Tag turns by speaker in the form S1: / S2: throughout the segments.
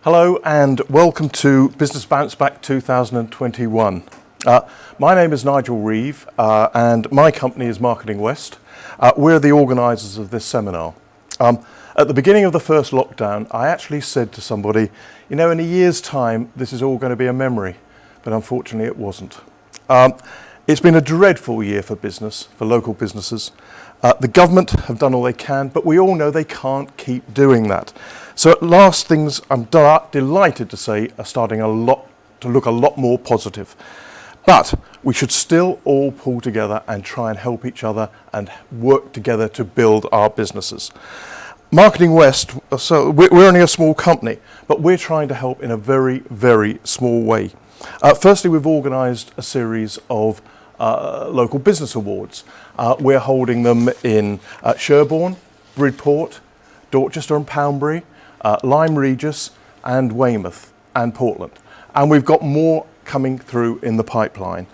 S1: Hello and welcome to Business Bounce Back 2021. My name is Nigel Reeve and my company is Marketing West. We're the organisers of this seminar. At the beginning of the first lockdown, I actually said to somebody, you know, in a year's time, this is all going to be a memory, but unfortunately it wasn't. It's been a dreadful year for business, for local businesses. The government have done all they can, but we all know they can't keep doing that. So at last, things I'm delighted to say are starting to look a lot more positive. But we should still all pull together and try and help each other and work together to build our businesses. Marketing West, so we're only a small company, but we're trying to help in a very, very small way. Firstly, we've organised a series of local business awards. We're holding them in Sherborne, Bridport, Dorchester and Poundbury, Lyme Regis and Weymouth and Portland. And we've got more coming through in the pipeline.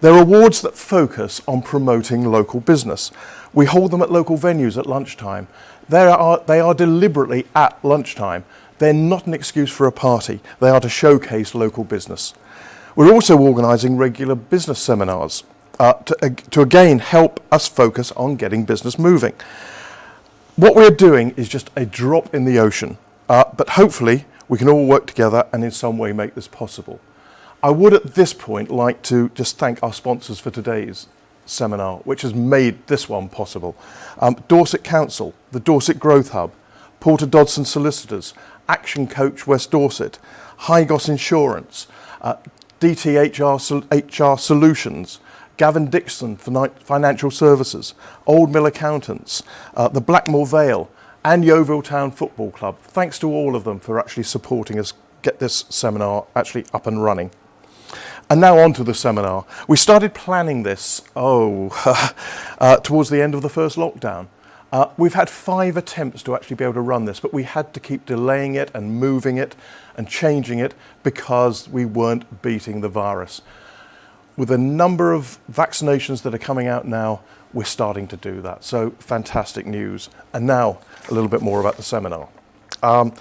S1: They're awards that focus on promoting local business. We hold them at local venues at lunchtime. They are deliberately at lunchtime. They're not an excuse for a party. They are to showcase local business. We're also organising regular business seminars to again help us focus on getting business moving. What we're doing is just a drop in the ocean, but hopefully we can all work together and in some way make this possible. I would at this point like to just thank our sponsors for today's seminar, which has made this one possible. Dorset Council, the Dorset Growth Hub, Porter Dodson Solicitors, Action Coach West Dorset, Hygos Insurance, DTHR Solutions, Gavin Dixon Financial Services, Old Mill Accountants, the Blackmore Vale and Yeovil Town Football Club. Thanks to all of them for actually supporting us get this seminar actually up and running. And now on to the seminar. We started planning this, towards the end of the first lockdown. We've had 5 attempts to actually be able to run this, but we had to keep delaying it and moving it and changing it because we weren't beating the virus. With a number of vaccinations that are coming out now, we're starting to do that. So fantastic news. And now a little bit more about the seminar. I'd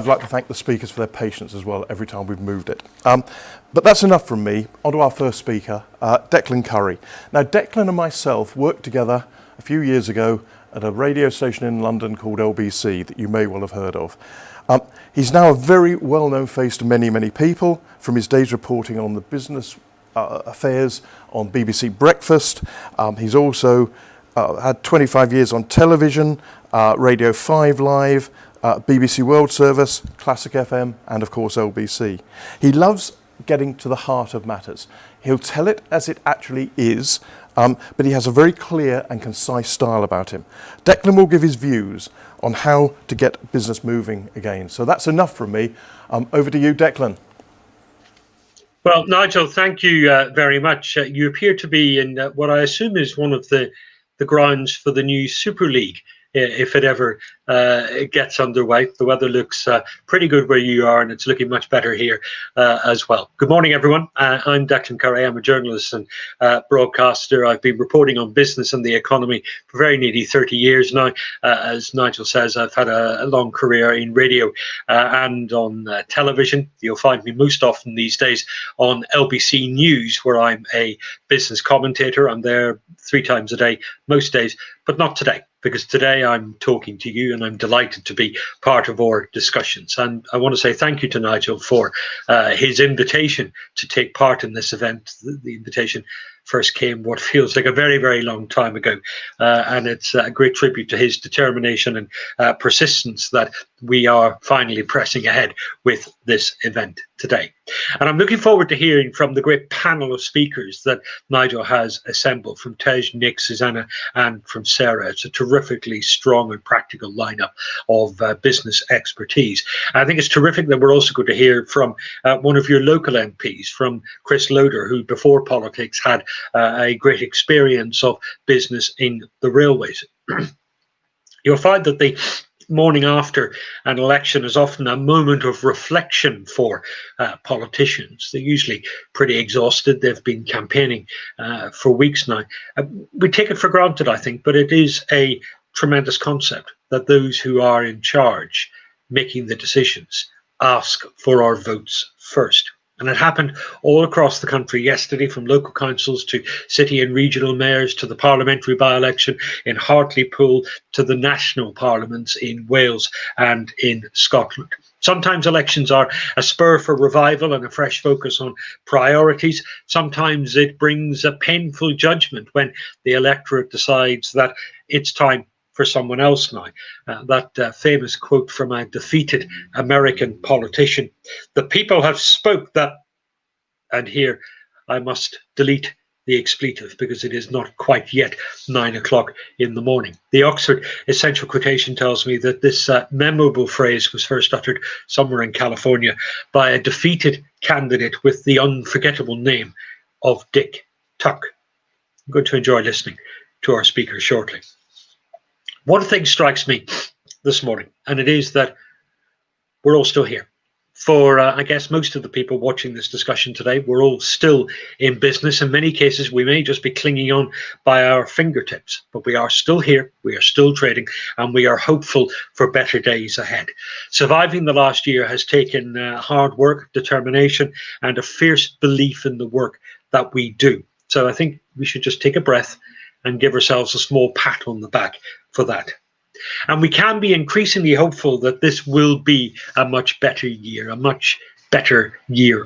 S1: like to thank the speakers for their patience as well every time we've moved it. But that's enough from me. On to our first speaker, Declan Curry. Now, Declan and myself worked together a few years ago at a radio station in London called LBC that you may well have heard of. He's now a very well-known face to many, many people from his days reporting on the business affairs on BBC Breakfast. He's also had 25 years on television, Radio 5 Live, BBC World Service, Classic FM, and of course LBC. He loves getting to the heart of matters. He'll tell it as it actually is, but he has a very clear and concise style about him. Declan will give his views on how to get business moving again. So that's enough from me. Over to you, Declan.
S2: Well, Nigel, thank you very much. You appear to be in what I assume is one of the grounds for the new Super League, if it ever gets underway. The weather looks pretty good where you are, and it's looking much better here as well. Good morning, everyone. I'm Declan Curry. I'm a journalist and broadcaster. I've been reporting on business and the economy for very nearly 30 years now. As Nigel says, I've had a long career in radio and on television. You'll find me most often these days on LBC News, where I'm a business commentator. I'm there 3 times a day, most days, but not today, because today I'm talking to you and I'm delighted to be part of our discussions. And I want to say thank you to Nigel for his invitation to take part in this event. The invitation first came what feels like a very, very long time ago. And it's a great tribute to his determination and persistence that we are finally pressing ahead with this event today. And I'm looking forward to hearing from the great panel of speakers that Nigel has assembled, from Tej, Nick, Susanna, and from Sarah. It's a terrifically strong and practical lineup of business expertise. I think it's terrific that we're also going to hear from one of your local MPs, from Chris Loader, who before politics had a great experience of business in the railways. You'll find that the morning after an election is often a moment of reflection for politicians. They're usually pretty exhausted. They've been campaigning for weeks now. We take it for granted, I think, but it is a tremendous concept that those who are in charge, making the decisions, ask for our votes first. And it happened all across the country yesterday, from local councils to city and regional mayors to the parliamentary by-election in Hartlepool to the national parliaments in Wales and in Scotland. Sometimes elections are a spur for revival and a fresh focus on priorities. Sometimes it brings a painful judgment when the electorate decides that it's time for someone else now. That famous quote from a defeated American politician: "The people have spoke that," and here I must delete the expletive because it is not quite yet 9 o'clock in the morning. The Oxford Essential Quotation tells me that this memorable phrase was first uttered somewhere in California by a defeated candidate with the unforgettable name of Dick Tuck. I'm going to enjoy listening to our speaker shortly. One thing strikes me this morning, and it is that we're all still here. For, I guess, most of the people watching this discussion today, we're all still in business. In many cases, we may just be clinging on by our fingertips, but we are still here, we are still trading, and we are hopeful for better days ahead. Surviving the last year has taken hard work, determination, and a fierce belief in the work that we do. So I think we should just take a breath and give ourselves a small pat on the back for that. And we can be increasingly hopeful that this will be a much better year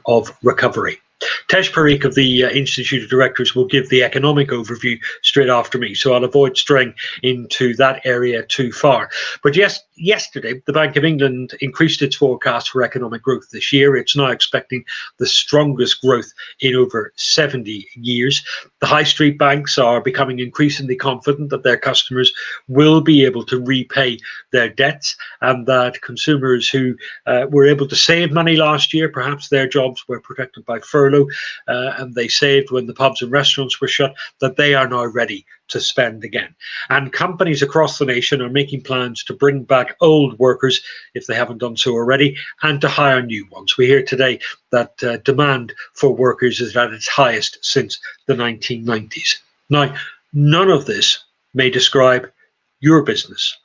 S2: of recovery. Tej Parikh of the Institute of Directors will give the economic overview straight after me, so I'll avoid straying into that area too far. But yesterday, the Bank of England increased its forecast for economic growth this year. It's now expecting the strongest growth in over 70 years. The high street banks are becoming increasingly confident that their customers will be able to repay their debts, and that consumers who were able to save money last year, perhaps their jobs were protected by furlough, and they saved when the pubs and restaurants were shut, that they are now ready to spend again. And companies across the nation are making plans to bring back old workers, if they haven't done so already, and to hire new ones. We hear today that demand for workers is at its highest since the 1990s. Now, none of this may describe your business.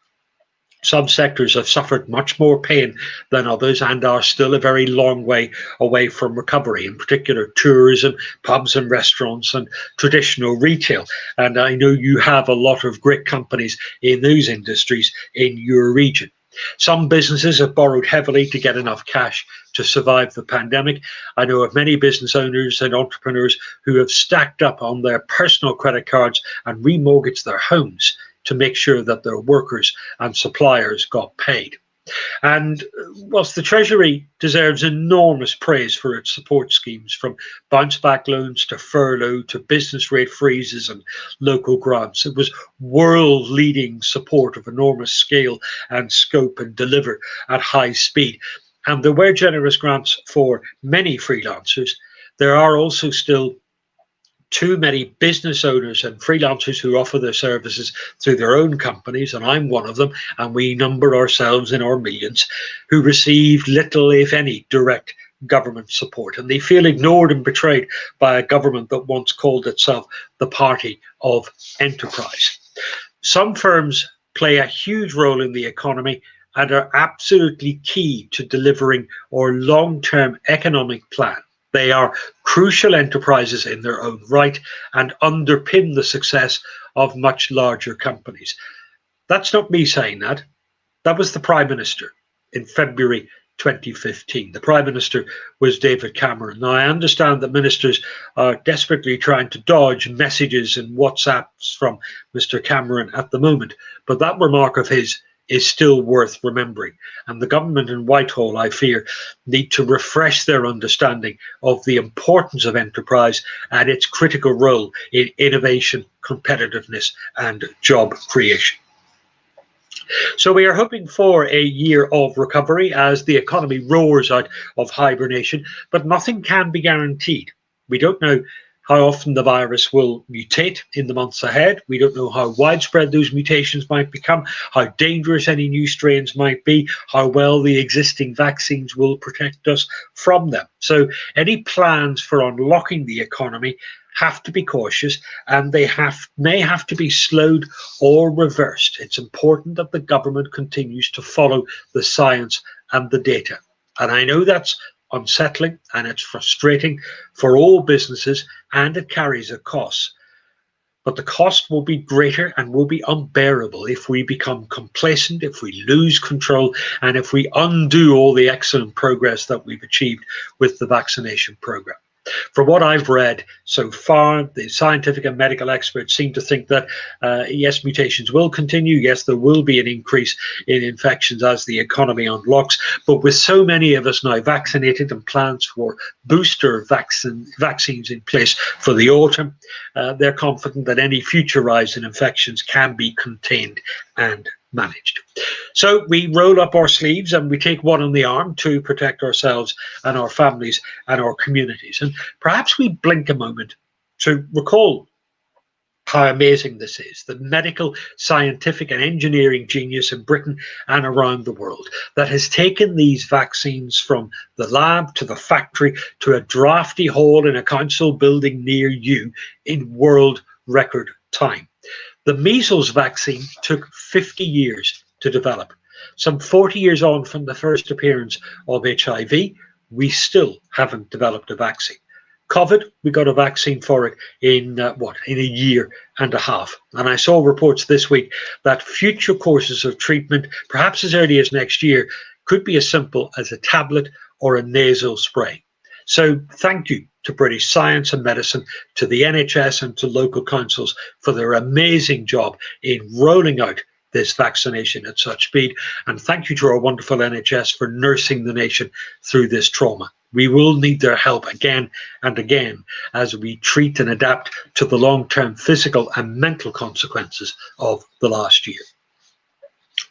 S2: Some sectors have suffered much more pain than others and are still a very long way away from recovery, in particular tourism, pubs and restaurants, and traditional retail. And I know you have a lot of great companies in those industries in your region. Some businesses have borrowed heavily to get enough cash to survive the pandemic. I know of many business owners and entrepreneurs who have stacked up on their personal credit cards and remortgaged their homes to make sure that their workers and suppliers got paid. And whilst the Treasury deserves enormous praise for its support schemes, from bounce back loans to furlough to business rate freezes and local grants, it was world leading support of enormous scale and scope and delivered at high speed. And there were generous grants for many freelancers. There are also still too many business owners and freelancers who offer their services through their own companies, and I'm one of them, and we number ourselves in our millions, who receive little, if any, direct government support, and they feel ignored and betrayed by a government that once called itself the party of enterprise. Some firms play a huge role in the economy and are absolutely key to delivering our long-term economic plan. They are crucial enterprises in their own right and underpin the success of much larger companies. That's not me saying that. That was the Prime Minister in February 2015. The Prime Minister was David Cameron. Now, I understand that ministers are desperately trying to dodge messages and WhatsApps from Mr. Cameron at the moment, but that remark of his is still worth remembering. And the government in Whitehall, I fear, need to refresh their understanding of the importance of enterprise and its critical role in innovation, competitiveness, and job creation. So we are hoping for a year of recovery as the economy roars out of hibernation, but nothing can be guaranteed. We don't know how often the virus will mutate in the months ahead. We don't know how widespread those mutations might become, how dangerous any new strains might be, how well the existing vaccines will protect us from them. So any plans for unlocking the economy have to be cautious, and they may have to be slowed or reversed. It's important that the government continues to follow the science and the data. And I know that's unsettling and it's frustrating for all businesses, and it carries a cost. But the cost will be greater and will be unbearable if we become complacent, if we lose control, and if we undo all the excellent progress that we've achieved with the vaccination program. From what I've read so far, the scientific and medical experts seem to think that, yes, mutations will continue. Yes, there will be an increase in infections as the economy unlocks. But with so many of us now vaccinated and plans for booster vaccines in place for the autumn, they're confident that any future rise in infections can be contained and managed. So we roll up our sleeves and we take one on the arm to protect ourselves and our families and our communities. And perhaps we blink a moment to recall how amazing this is, the medical, scientific and engineering genius in Britain and around the world that has taken these vaccines from the lab to the factory to a drafty hall in a council building near you in world record time. The measles vaccine took 50 years to develop. Some 40 years on from the first appearance of HIV, we still haven't developed a vaccine. COVID, we got a vaccine for it in a year and a half. And I saw reports this week that future courses of treatment, perhaps as early as next year, could be as simple as a tablet or a nasal spray. So thank you to British science and medicine, to the NHS and to local councils for their amazing job in rolling out this vaccination at such speed. And thank you to our wonderful NHS for nursing the nation through this trauma. We will need their help again and again as we treat and adapt to the long-term physical and mental consequences of the last year.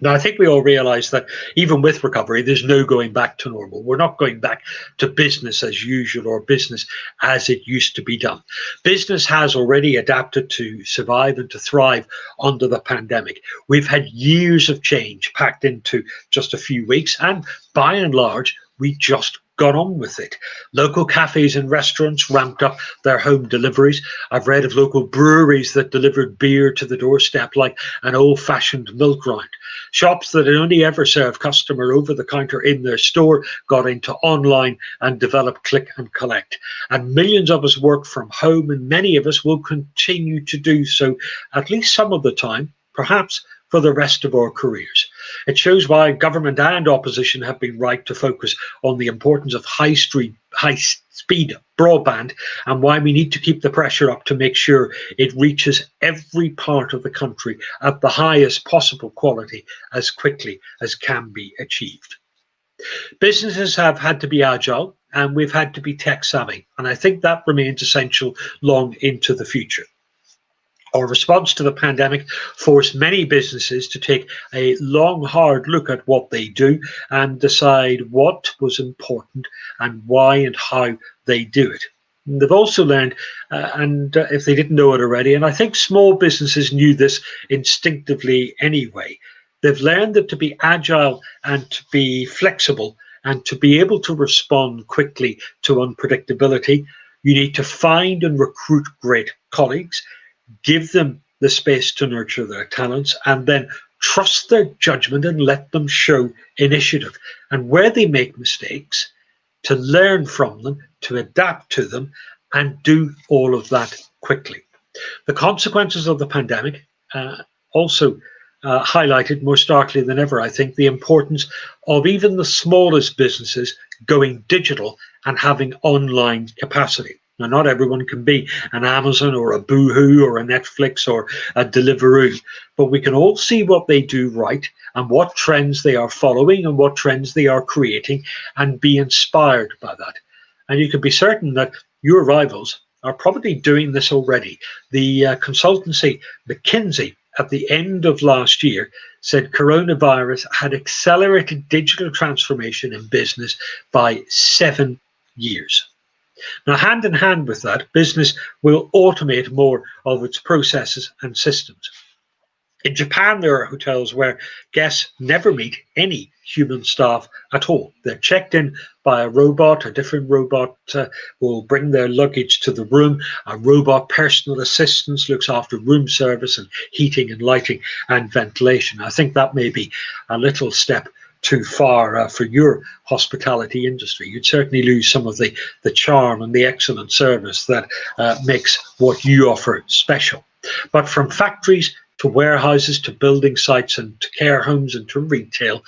S2: Now, I think we all realise that even with recovery, there's no going back to normal. We're not going back to business as usual or business as it used to be done. Business has already adapted to survive and to thrive under the pandemic. We've had years of change packed into just a few weeks, and by and large, we just got on with it. Local cafes and restaurants ramped up their home deliveries. I've read of local breweries that delivered beer to the doorstep like an old-fashioned milk round. Shops that had only ever served customer over the counter in their store got into online and developed click and collect. And millions of us work from home, and many of us will continue to do so at least some of the time, perhaps for the rest of our careers. It shows why government and opposition have been right to focus on the importance of high-speed broadband, and why we need to keep the pressure up to make sure it reaches every part of the country at the highest possible quality as quickly as can be achieved. Businesses have had to be agile, and we've had to be tech savvy, and I think that remains essential long into the future. Our response to the pandemic forced many businesses to take a long, hard look at what they do and decide what was important and why and how they do it. And they've also learned, if they didn't know it already, and I think small businesses knew this instinctively anyway, they've learned that to be agile and to be flexible and to be able to respond quickly to unpredictability, you need to find and recruit great colleagues, give them the space to nurture their talents, and then trust their judgment and let them show initiative. And where they make mistakes, to learn from them, to adapt to them, and do all of that quickly. The consequences of the pandemic also highlighted more starkly than ever, I think, the importance of even the smallest businesses going digital and having online capacity. Now, not everyone can be an Amazon or a Boohoo or a Netflix or a Deliveroo, but we can all see what they do right and what trends they are following and what trends they are creating, and be inspired by that. And you can be certain that your rivals are probably doing this already. The consultancy McKinsey at the end of last year said coronavirus had accelerated digital transformation in business by 7 years. Now, hand in hand with that, business will automate more of its processes and systems. In Japan, there are hotels where guests never meet any human staff at all. They're checked in by a robot. A different robot will bring their luggage to the room. A robot personal assistant looks after room service and heating and lighting and ventilation. I think that may be a little step too far for your hospitality industry. You'd certainly lose some of the charm and the excellent service that makes what you offer special. But from factories to warehouses, to building sites, and to care homes, and to retail,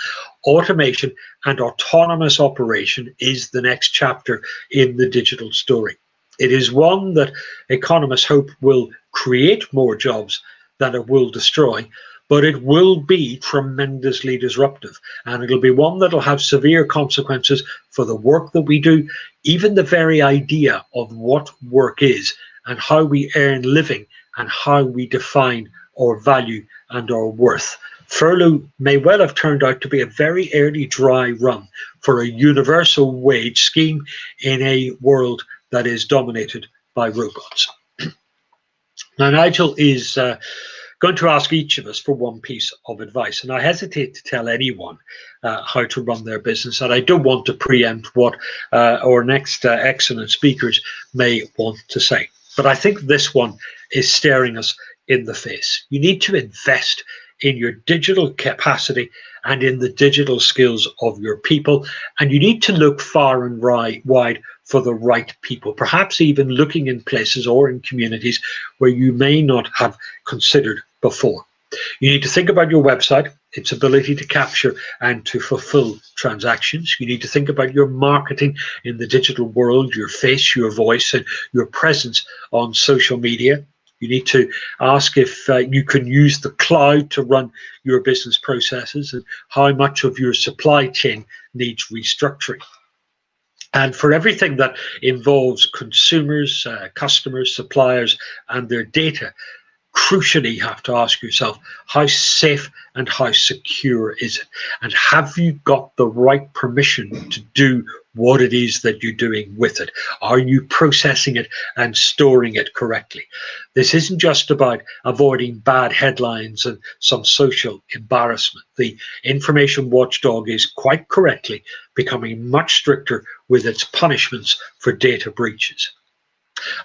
S2: automation and autonomous operation is the next chapter in the digital story. It is one that economists hope will create more jobs than it will destroy, but it will be tremendously disruptive, and it'll be one that'll have severe consequences for the work that we do, even the very idea of what work is and how we earn living and how we define our value and our worth. Furlough may well have turned out to be a very early dry run for a universal wage scheme in a world that is dominated by robots. Now, Nigel is going to ask each of us for one piece of advice, and I hesitate to tell anyone how to run their business, and I don't want to preempt what our next excellent speakers may want to say. But I think this one is staring us in the face. You need to invest in your digital capacity and in the digital skills of your people, and you need to look far and wide for the right people, perhaps even looking in places or in communities where you may not have considered before. You need to think about your website, its ability to capture and to fulfill transactions. You need to think about your marketing in the digital world, your face, your voice, and your presence on social media. You need to ask if you can use the cloud to run your business processes and how much of your supply chain needs restructuring. And for everything that involves consumers, customers, suppliers, and their data, crucially, you have to ask yourself, how safe and how secure is it? And have you got the right permission to do what it is that you're doing with it? Are you processing it and storing it correctly? This isn't just about avoiding bad headlines and some social embarrassment. The information watchdog is quite correctly becoming much stricter with its punishments for data breaches.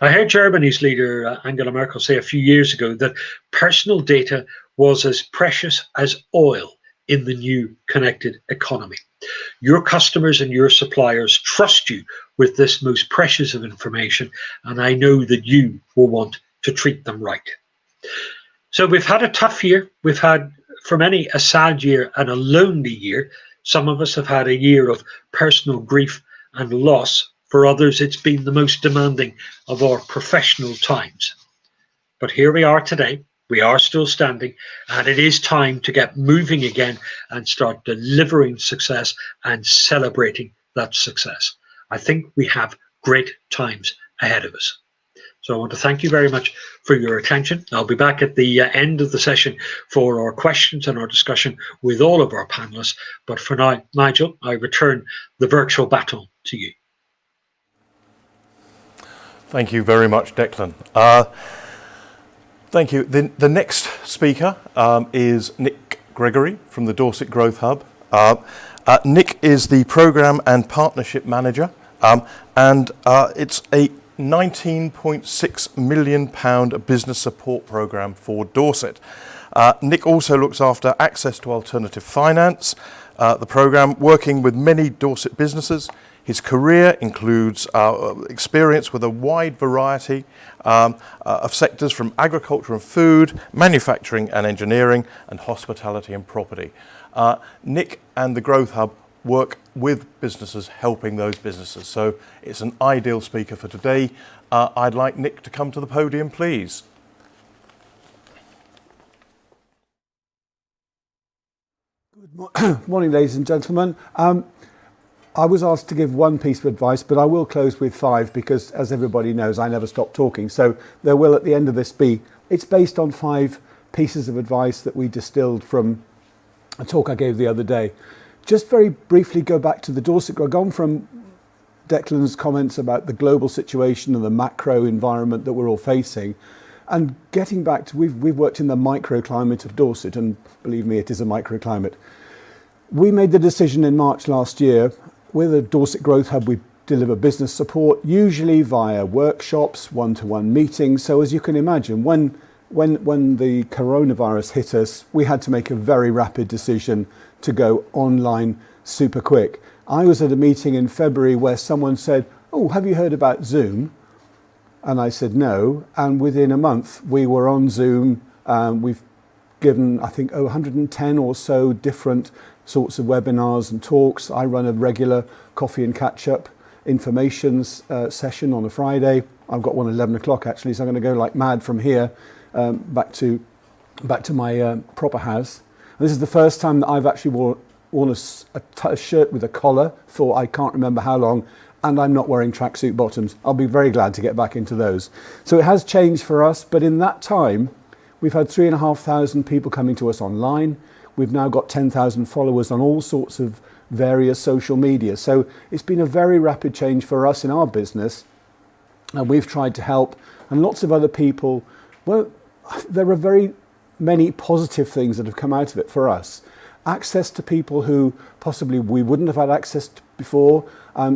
S2: I heard Germany's leader, Angela Merkel, say a few years ago that personal data was as precious as oil in the new connected economy. Your customers and your suppliers trust you with this most precious of information, and I know that you will want to treat them right. So we've had a tough year. We've had, for many, a sad year and a lonely year. Some of us have had a year of personal grief and loss. For others, it's been the most demanding of our professional times. But here we are today. We are still standing, and it is time to get moving again and start delivering success and celebrating that success. I think we have great times ahead of us. So I want to thank you very much for your attention. I'll be back at the end of the session for our questions and our discussion with all of our panelists. But for now, Nigel, I return the virtual baton to you.
S1: Thank you very much, Declan. Thank you. The next speaker is Nick Gregory from the Dorset Growth Hub. Nick is the Programme and Partnership Manager, and it's a £19.6 million business support programme for Dorset. Nick also looks after access to alternative finance, the programme working with many Dorset businesses. His career includes experience with a wide variety of sectors from agriculture and food, manufacturing and engineering, and hospitality and property. Nick and the Growth Hub work with businesses, helping those businesses. So it's an ideal speaker for today. I'd like Nick to come to the podium, please.
S3: Good morning, ladies and gentlemen. I was asked to give one piece of advice, but I will close with 5 because, as everybody knows, I never stop talking. So there will, at the end of this, it's based on 5 pieces of advice that we distilled from a talk I gave the other day. Just very briefly go back to the Dorset Growth, gone from Declan's comments about the global situation and the macro environment that we're all facing. And getting back to, we've worked in the microclimate of Dorset, and believe me, it is a microclimate. We made the decision in March last year, with a Dorset Growth Hub, we deliver business support, usually via workshops, one-to-one meetings. So as you can imagine, when the coronavirus hit us, we had to make a very rapid decision to go online super quick. I was at a meeting in February where someone said, "Oh, have you heard about Zoom?" And I said no. And within a month, we were on Zoom. We've given, I think, 110 or so different sorts of webinars and talks. I run a regular coffee and catch-up informations session on a Friday. I've got one at 11 o'clock actually, so I'm going to go like mad from here back to my proper house. And this is the first time that I've actually worn a shirt with a collar for I can't remember how long, and I'm not wearing tracksuit bottoms. I'll be very glad to get back into those. So it has changed for us, but in that time, we've had 3,500 people coming to us online. We've now got 10,000 followers on all sorts of various social media. So it's been a very rapid change for us in our business, and we've tried to help, and lots of other people. Well, there are very many positive things that have come out of it for us. Access to people who possibly we wouldn't have had access to before.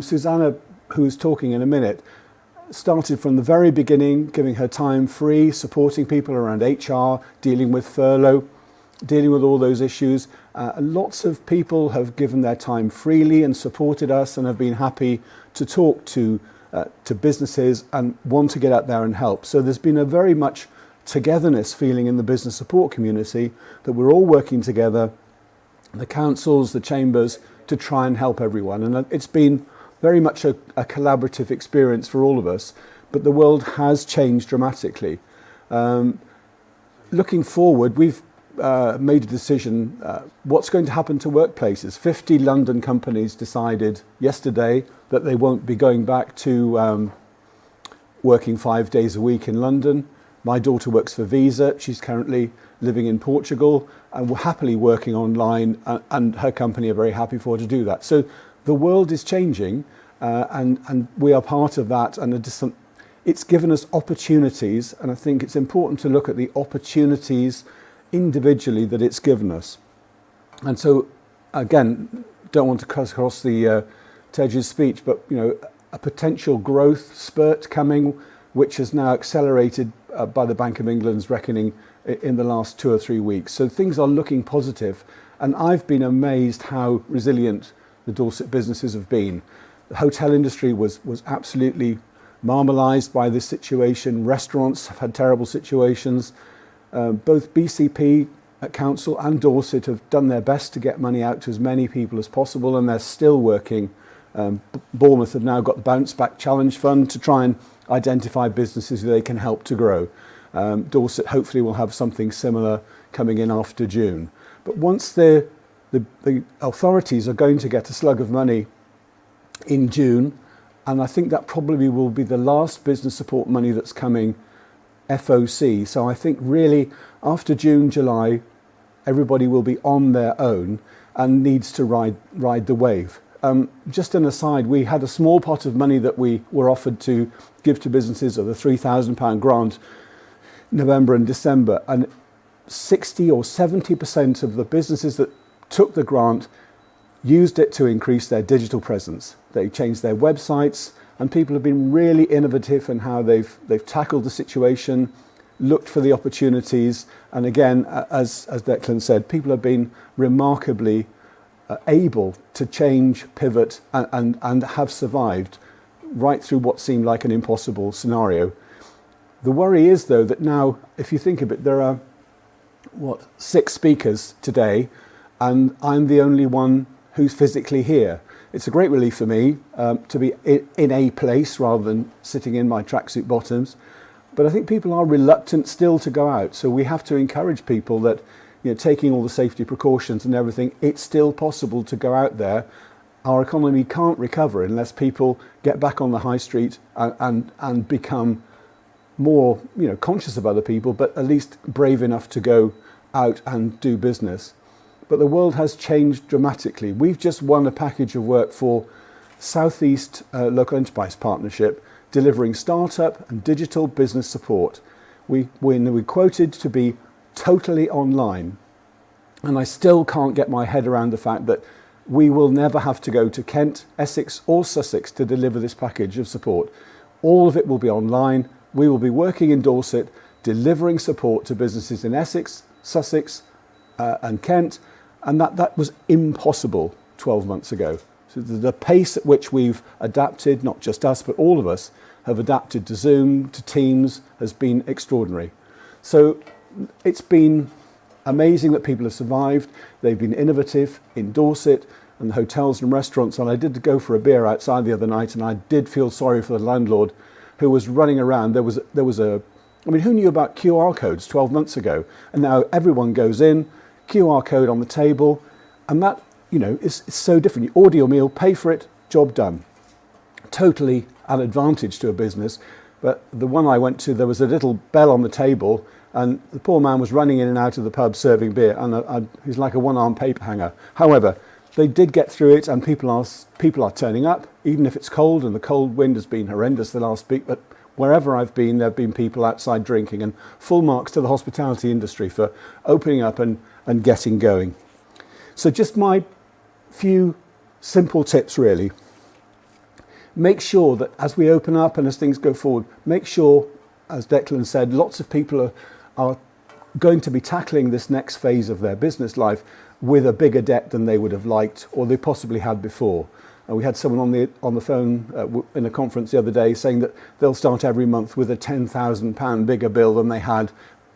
S3: Susanna, who is talking in a minute, started from the very beginning, giving her time free, supporting people around HR, dealing with furlough, dealing with all those issues. Lots of people have given their time freely and supported us and have been happy to talk to businesses and want to get out there and help. So there's been a very much togetherness feeling in the business support community, that we're all working together, the councils, the chambers, to try and help everyone. And it's been very much a collaborative experience for all of us, but the world has changed dramatically. Looking forward, we've made a decision, what's going to happen to workplaces. 50 London companies decided yesterday that they won't be going back to working 5 days a week in London. My daughter works for Visa. She's currently living in Portugal and we're happily working online, and her company are very happy for her to do that. So the world is changing, and we are part of that, and it's given us opportunities, and I think it's important to look at the opportunities individually that it's given us. And so, again, don't want to cut across the Tej's speech, but a potential growth spurt coming, which has now accelerated by the Bank of England's reckoning in the last 2 or 3 weeks. So things are looking positive, and I've been amazed how resilient the Dorset businesses have been. The hotel industry was absolutely marmalised by this situation. Restaurants have had terrible situations. Both BCP Council and Dorset have done their best to get money out to as many people as possible, and they're still working. Bournemouth have now got the Bounce Back Challenge Fund to try and identify businesses they can help to grow. Dorset hopefully will have something similar coming in after June. But once the authorities are going to get a slug of money in June, and I think that probably will be the last business support money that's coming FOC. So I think really after June, July, everybody will be on their own and needs to ride the wave. Just an aside, we had a small pot of money that we were offered to give to businesses of a £3,000 grant November and December, and 60 or 70% of the businesses that took the grant used it to increase their digital presence. They changed their websites, and people have been really innovative in how they've tackled the situation, looked for the opportunities, and again, as Declan said, people have been remarkably able to change, pivot, and have survived right through what seemed like an impossible scenario. The worry is, though, that now, if you think of it, there are, 6 speakers today, and I'm the only one who's physically here. It's a great relief for me to be in a place rather than sitting in my tracksuit bottoms. But I think people are reluctant still to go out. So we have to encourage people that, taking all the safety precautions and everything, it's still possible to go out there. Our economy can't recover unless people get back on the high street and become more, conscious of other people, but at least brave enough to go out and do business. But the world has changed dramatically. We've just won a package of work for South East Local Enterprise Partnership, delivering startup and digital business support. we quoted to be totally online. And I still can't get my head around the fact that we will never have to go to Kent, Essex or Sussex to deliver this package of support. All of it will be online. We will be working in Dorset, delivering support to businesses in Essex, Sussex and Kent. And that was impossible 12 months ago. So the pace at which we've adapted, not just us, but all of us have adapted to Zoom, to Teams, has been extraordinary. So it's been amazing that people have survived. They've been innovative in Dorset and the hotels and restaurants. And I did go for a beer outside the other night, and I did feel sorry for the landlord who was running around. There was I mean, who knew about QR codes 12 months ago? And now everyone goes in, QR code on the table, and that, is so different. You order your meal, pay for it, job done. Totally an advantage to a business. But the one I went to, there was a little bell on the table, and the poor man was running in and out of the pub serving beer, and he's like a one-armed paper hanger. However, they did get through it, and people are turning up, even if it's cold, and the cold wind has been horrendous the last week. But wherever I've been, there have been people outside drinking, and full marks to the hospitality industry for opening up and getting going. So just my few simple tips, really. Make sure that as we open up and as things go forward, make sure, as Declan said, lots of people are going to be tackling this next phase of their business life with a bigger debt than they would have liked or they possibly had before. We had someone on the phone in a conference the other day saying that they'll start every month with a £10,000 bigger bill than they had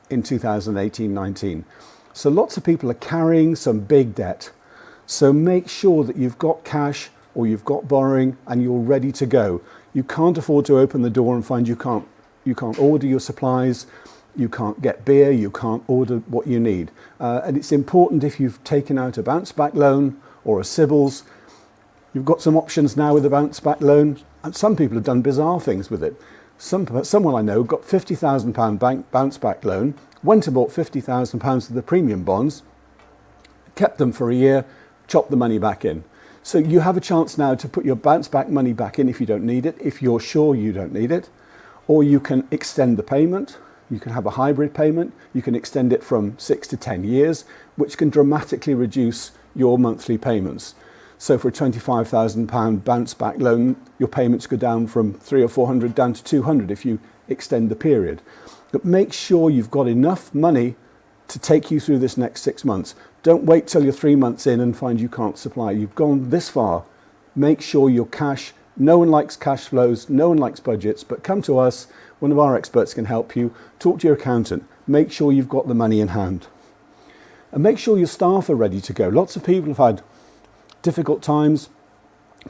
S3: in 2018-19. So lots of people are carrying some big debt. So make sure that you've got cash or you've got borrowing and you're ready to go. You can't afford to open the door and find you can't order your supplies, you can't get beer, you can't order what you need. And it's important, if you've taken out a bounce back loan or a Sybil's, you've got some options now with a bounce back loan, and some people have done bizarre things with it. Someone I know got £50,000 bounce back loan, went and bought £50,000 of the premium bonds, kept them for a year, chopped the money back in. So you have a chance now to put your bounce back money back in if you don't need it, if you're sure you don't need it, or you can extend the payment. You can have a hybrid payment. You can extend it from 6 to 10 years, which can dramatically reduce your monthly payments. So for a £25,000 bounce back loan, your payments go down from 300 or 400 down to 200 if you extend the period. But make sure you've got enough money to take you through this next 6 months. Don't wait till you're 3 months in and find you can't supply. You've gone this far. Make sure your cash, no one likes cash flows, no one likes budgets, but come to us. One of our experts can help you. Talk to your accountant. Make sure you've got the money in hand. And make sure your staff are ready to go. Lots of people have had difficult times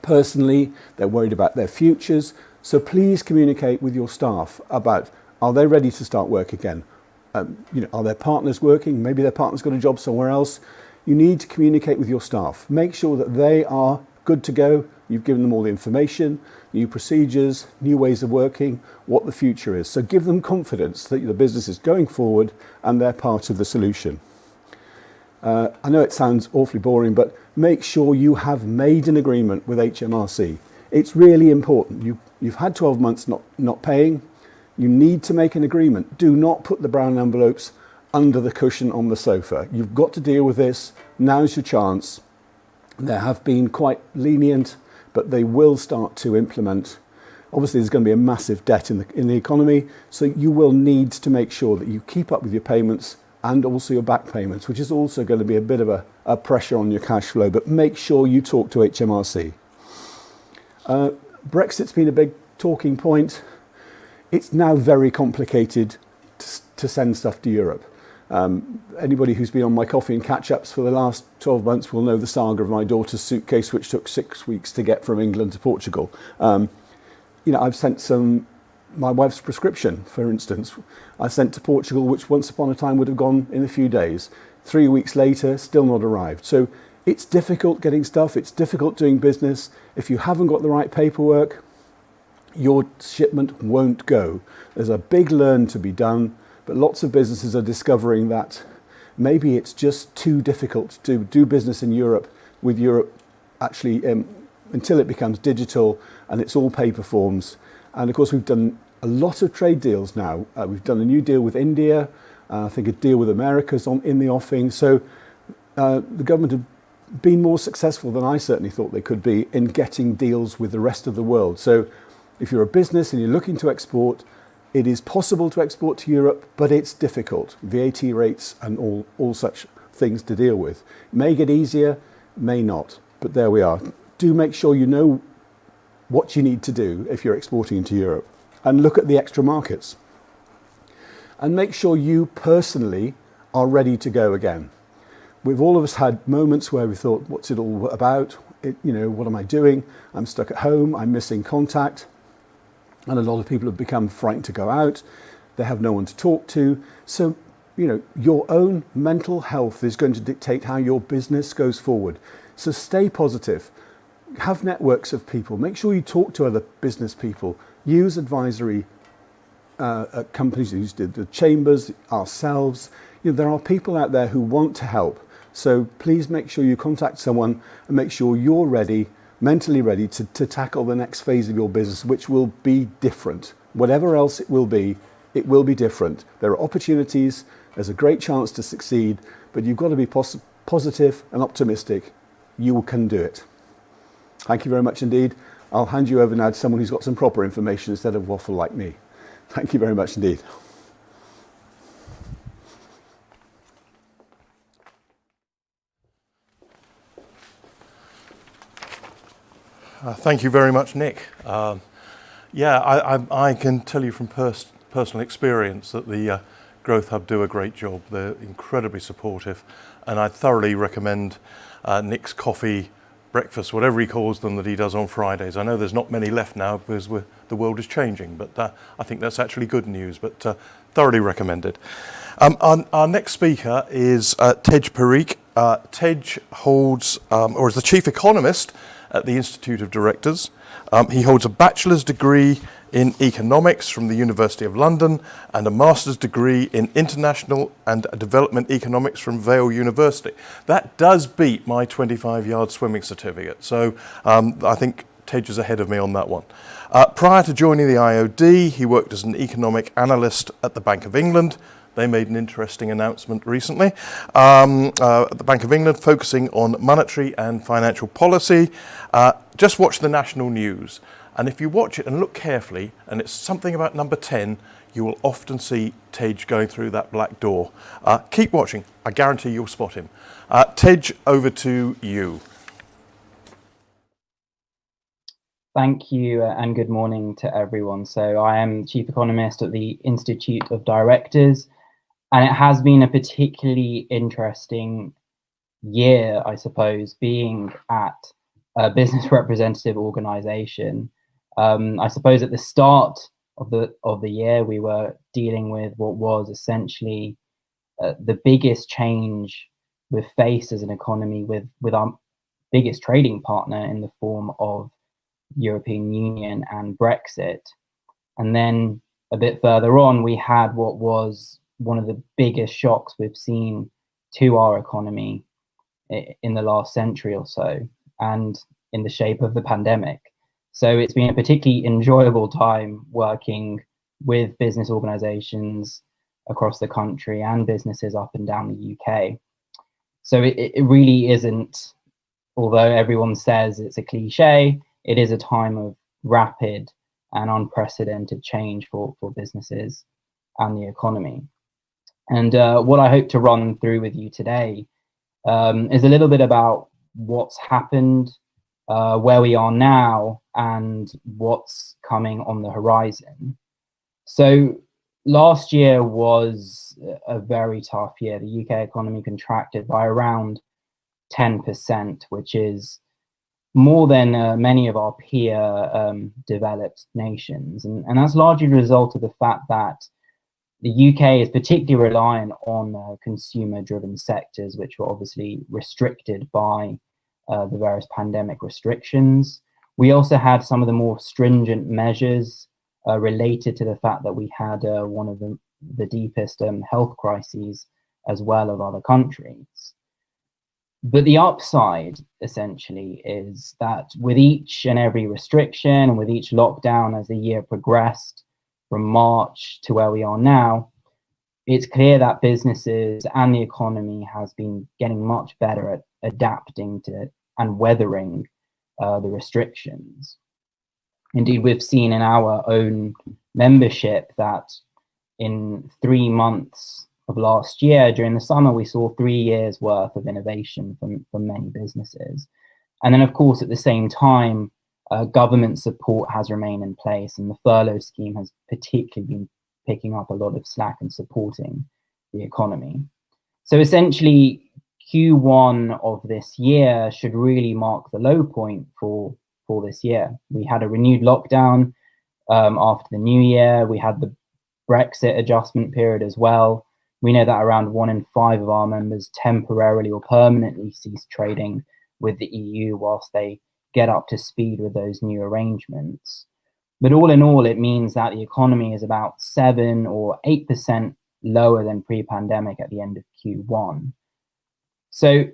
S3: personally. They're worried about their futures. So please communicate with your staff about, are they ready to start work again? Are their partners working? Maybe their partner's got a job somewhere else. You need to communicate with your staff. Make sure that they are good to go. You've given them all the information, new procedures, new ways of working, what the future is. So give them confidence that the business is going forward and they're part of the solution. I know it sounds awfully boring, but make sure you have made an agreement with HMRC. It's really important. You've had 12 months not paying. You need to make an agreement. Do not put the brown envelopes under the cushion on the sofa. You've got to deal with this. Now's your chance. They have been quite lenient, but they will start to implement. Obviously, there's going to be a massive debt in the economy, so you will need to make sure that you keep up with your payments and also your back payments, which is also going to be a bit of a pressure on your cash flow, but make sure you talk to HMRC. Brexit's been a big talking point. It's now very complicated to send stuff to Europe. Anybody who's been on my coffee and catch-ups for the last 12 months will know the saga of my daughter's suitcase, which took 6 weeks to get from England to Portugal. I've sent my wife's prescription, for instance. I sent to Portugal, which once upon a time would have gone in a few days. 3 weeks later, still not arrived. So it's difficult getting stuff. It's difficult doing business. If you haven't got the right paperwork, your shipment won't go. There's a big learn to be done, but lots of businesses are discovering that maybe it's just too difficult to do business in Europe with Europe actually until it becomes digital and it's all paper forms. And of course, we've done a lot of trade deals now. We've done a new deal with India, I think a deal with America's in the offing. So the government have been more successful than I certainly thought they could be in getting deals with the rest of the world. So if you're a business and you're looking to export, it is possible to export to Europe, but it's difficult. VAT rates and all such things to deal with. It may get easier, may not, but there we are. Do make sure you know what you need to do if you're exporting into Europe, and look at the extra markets. And make sure you personally are ready to go again. We've all of us had moments where we thought, what's it all about? What am I doing? I'm stuck at home, I'm missing contact. And a lot of people have become frightened to go out. They have no one to talk to. So, your own mental health is going to dictate how your business goes forward. So stay positive. Have networks of people. Make sure you talk to other business people. Use advisory companies, use the chambers, ourselves. There are people out there who want to help. So please make sure you contact someone and make sure you're ready, mentally ready to tackle the next phase of your business, which will be different. Whatever else it will be different. There are opportunities, there's a great chance to succeed, but you've got to be positive and optimistic. You can do it. Thank you very much indeed. I'll hand you over now to someone who's got some proper information instead of waffle like me. Thank you very much indeed.
S1: Thank you very much, Nick. I can tell you from personal experience that the Growth Hub do a great job. They're incredibly supportive, and I thoroughly recommend Nick's coffee, breakfast, whatever he calls them, that he does on Fridays. I know there's not many left now because the world is changing, but I think that's actually good news, but thoroughly recommended. Our next speaker is Tej Parikh. Tej holds, or is the chief economist at the Institute of Directors. He holds a bachelor's degree in economics from the University of London and a master's degree in international and development economics from Vail University. That does beat my 25-yard swimming certificate, so I think Tej is ahead of me on that one. Prior to joining the IOD, he worked as an economic analyst at the Bank of England. They made an interesting announcement recently. The Bank of England focusing on monetary and financial policy. Just watch the national news. And if you watch it and look carefully, and it's something about number 10, you will often see Tej going through that black door. Keep watching. I guarantee you'll spot him. Tej, over to you.
S4: Thank you and good morning to everyone. So I am Chief Economist at the Institute of Directors. And it has been a particularly interesting year, I suppose, being at a business representative organization. I suppose at the start of the year, we were dealing with what was essentially the biggest change we've faced as an economy with our biggest trading partner in the form of European Union and Brexit. And then a bit further on, we had what was one of the biggest shocks we've seen to our economy in the last century or so, and in the shape of the pandemic. So it's been a particularly enjoyable time working with business organizations across the country and businesses up and down the UK. So it really isn't, although everyone says it's a cliche, it is a time of rapid and unprecedented change for businesses and the economy. And what I hope to run through with you today is a little bit about what's happened, where we are now, and what's coming on the horizon. So last year was a very tough year. The UK economy contracted by around 10%, which is more than many of our peer developed nations. And that's largely the result of the fact that the UK is particularly reliant on consumer-driven sectors, which were obviously restricted by the various pandemic restrictions. We also had some of the more stringent measures related to the fact that we had one of the deepest health crises as well of other countries. But the upside, essentially, is that with each and every restriction and with each lockdown as the year progressed, from March to where we are now, it's clear that businesses and the economy has been getting much better at adapting to and weathering the restrictions. Indeed, we've seen in our own membership that in 3 months of last year, during the summer, we saw 3 years worth of innovation from many businesses. And then, of course, at the same time, government support has remained in place, and the furlough scheme has particularly been picking up a lot of slack and supporting the economy. So essentially, Q1 of this year should really mark the low point for this year. We had a renewed lockdown after the new year. We had the Brexit adjustment period as well. We know that around 1 in 5 of our members temporarily or permanently cease trading with the EU whilst they get up to speed with those new arrangements. But all in all, it means that the economy is about 7 or 8% lower than pre-pandemic at the end of Q1. So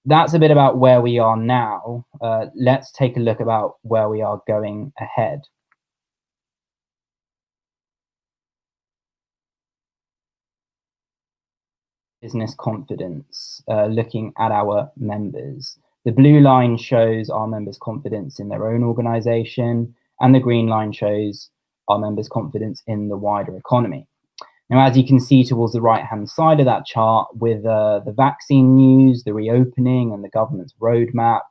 S4: that's a bit about where we are now. Let's take a look about where we are going ahead. Business confidence, looking at our members. The blue line shows our members' confidence in their own organization, and the green line shows our members' confidence in the wider economy. Now, as you can see towards the right-hand side of that chart, with the vaccine news, the reopening, and the government's roadmap,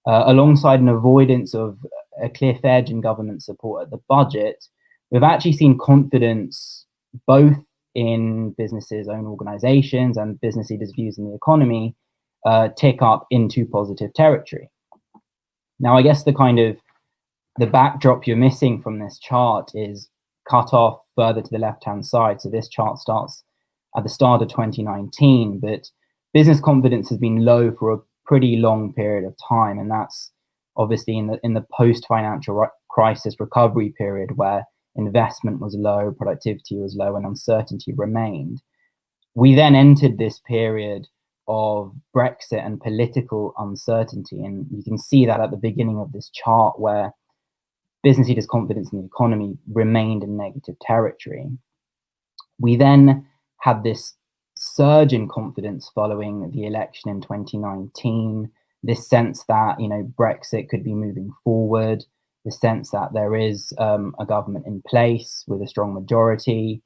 S4: alongside an avoidance of a cliff edge in government support at the budget, we've actually seen confidence both in businesses' own organizations and business leaders' views in the economy tick up into positive territory. Now, I guess the backdrop you're missing from this chart is cut off further to the left-hand side. So this chart starts at the start of 2019, but business confidence has been low for a pretty long period of time, and that's obviously in the post-financial crisis recovery period where investment was low, productivity was low, and uncertainty remained. We then entered this period of Brexit and political uncertainty, and you can see that at the beginning of this chart where business leaders' confidence in the economy remained in negative territory. We then had this surge in confidence following the election in 2019, this sense that, Brexit could be moving forward, the sense that there is a government in place with a strong majority.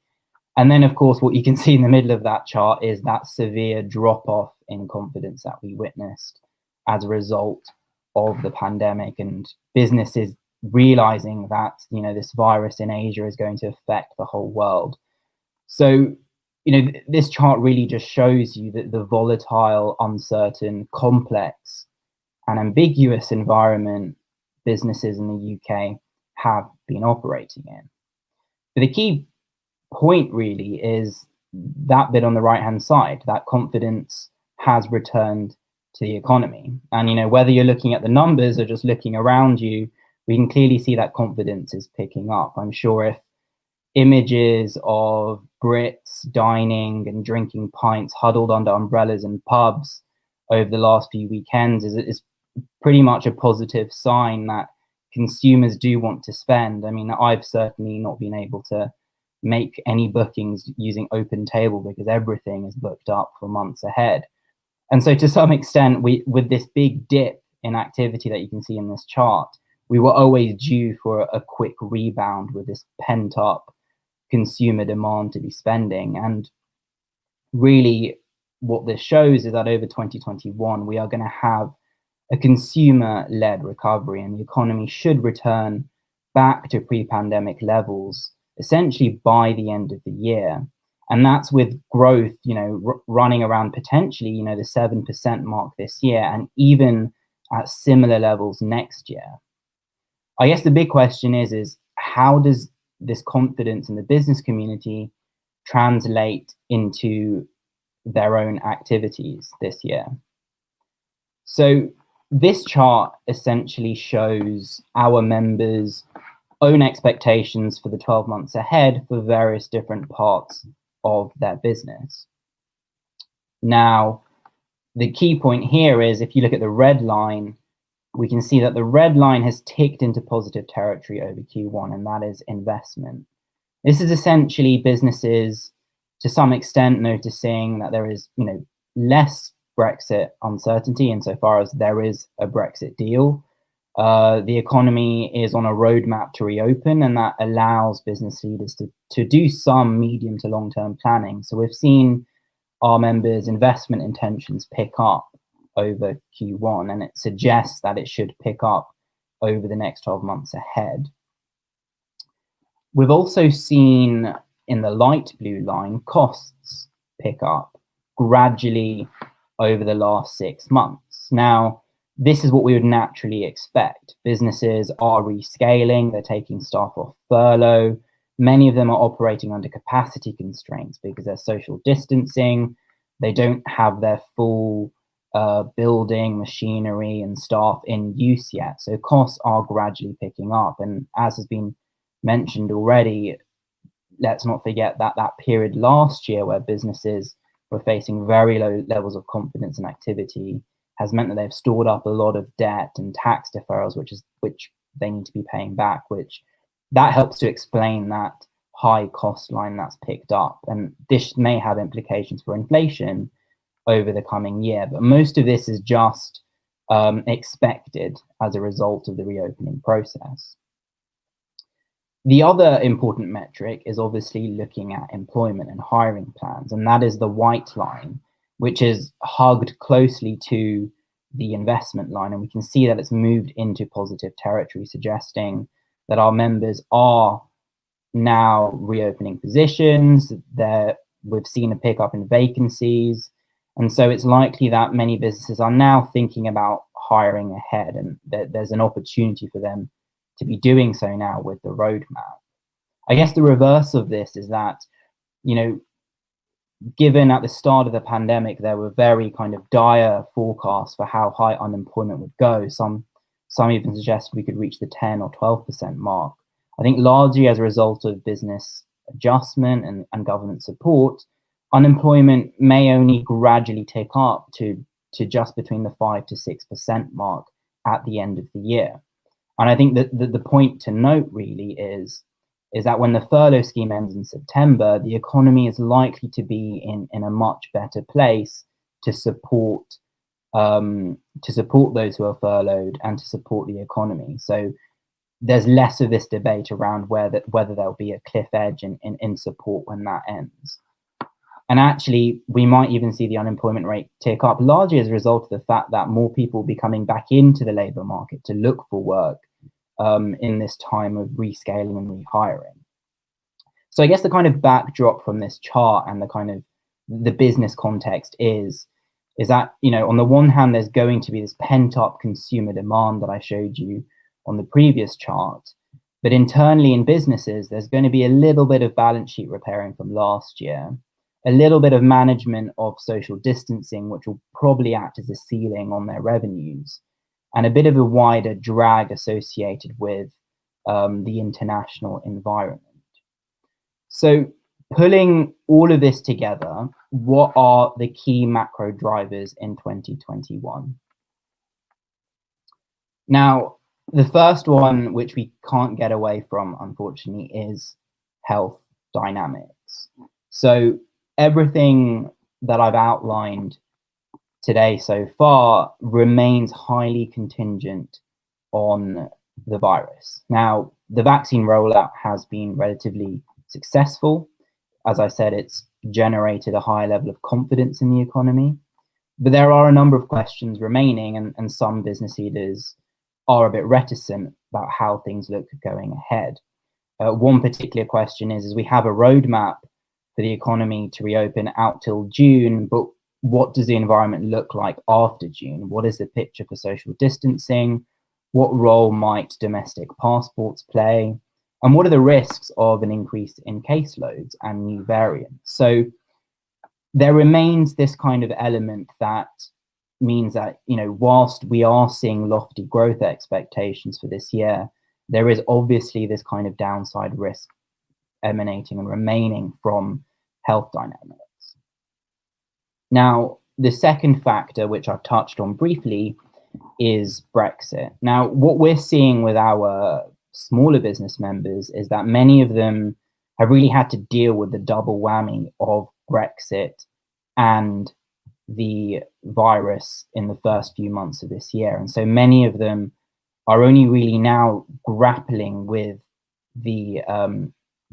S4: And then, of course, what you can see in the middle of that chart is that severe drop-off in confidence that we witnessed as a result of the pandemic and businesses realizing that, this virus in Asia is going to affect the whole world. So, this chart really just shows you that the volatile, uncertain, complex, and ambiguous environment businesses in the UK have been operating in. But the key point really is that bit on the right-hand side, that confidence has returned to the economy. And, whether you're looking at the numbers or just looking around you, we can clearly see that confidence is picking up. I'm sure if images of Brits dining and drinking pints huddled under umbrellas in pubs over the last few weekends is pretty much a positive sign that consumers do want to spend. I mean, I've certainly not been able to make any bookings using Open Table because everything is booked up for months ahead. And so to some extent, with this big dip in activity that you can see in this chart, we were always due for a quick rebound with this pent up consumer demand to be spending. And really what this shows is that over 2021, we are going to have a consumer-led recovery, and the economy should return back to pre-pandemic levels essentially by the end of the year. And that's with growth, running around potentially, the 7% mark this year, and even at similar levels next year. I guess the big question is how does this confidence in the business community translate into their own activities this year? So this chart essentially shows our members' own expectations for the 12 months ahead for various different parts of their business. Now, the key point here is if you look at the red line, we can see that the red line has ticked into positive territory over Q1, and that is investment. This is essentially businesses, to some extent, noticing that there is, less Brexit uncertainty insofar as there is a Brexit deal. The economy is on a roadmap to reopen, and that allows business leaders to do some medium to long-term planning. So we've seen our members' investment intentions pick up over Q1, and it suggests that it should pick up over the next 12 months ahead. We've also seen in the light blue line costs pick up gradually over the last 6 months. Now, this is what we would naturally expect. Businesses are rescaling, they're taking staff off furlough. Many of them are operating under capacity constraints because they're social distancing. They don't have their full building, machinery, and staff in use yet. So costs are gradually picking up. And as has been mentioned already, let's not forget that that period last year where businesses were facing very low levels of confidence and activity has meant that they've stored up a lot of debt and tax deferrals, which they need to be paying back, which that helps to explain that high cost line that's picked up. And this may have implications for inflation over the coming year, but most of this is just expected as a result of the reopening process. The other important metric is obviously looking at employment and hiring plans, and that is the white line, which is hugged closely to the investment line, and we can see that it's moved into positive territory, suggesting that our members are now reopening positions. We've seen a pickup in vacancies, and so it's likely that many businesses are now thinking about hiring ahead, and there's an opportunity for them to be doing so now with the roadmap. I guess the reverse of this is that, given at the start of the pandemic, there were very kind of dire forecasts for how high unemployment would go. Some even suggested we could reach the 10 or 12% mark. I think largely as a result of business adjustment and government support, unemployment may only gradually tick up to just between the 5 to 6% mark at the end of the year. And I think that the point to note really is that when the furlough scheme ends in September, the economy is likely to be in a much better place to support those who are furloughed and to support the economy. So there's less of this debate around whether there'll be a cliff edge in support when that ends. And actually, we might even see the unemployment rate tick up largely as a result of the fact that more people will be coming back into the labour market to look for work in this time of rescaling and rehiring. So I guess the kind of backdrop from this chart and the kind of the business context is that, on the one hand, there's going to be this pent up consumer demand that I showed you on the previous chart. But internally in businesses, there's going to be a little bit of balance sheet repairing from last year, a little bit of management of social distancing, which will probably act as a ceiling on their revenues, and a bit of a wider drag associated with the international environment. So pulling all of this together, what are the key macro drivers in 2021? Now, the first one, which we can't get away from, unfortunately, is health dynamics. So everything that I've outlined today so far remains highly contingent on the virus. Now, the vaccine rollout has been relatively successful. As I said, it's generated a high level of confidence in the economy, but there are a number of questions remaining, and some business leaders are a bit reticent about how things look going ahead. One particular question is we have a roadmap for the economy to reopen out till June, but what does the environment look like after June? What is the picture for social distancing? What role might domestic passports play? And what are the risks of an increase in caseloads and new variants? So there remains this kind of element that means that, whilst we are seeing lofty growth expectations for this year, there is obviously this kind of downside risk emanating and remaining from health dynamics. Now, the second factor, which I've touched on briefly, is Brexit. Now, what we're seeing with our smaller business members is that many of them have really had to deal with the double whammy of Brexit and the virus in the first few months of this year. And so many of them are only really now grappling with the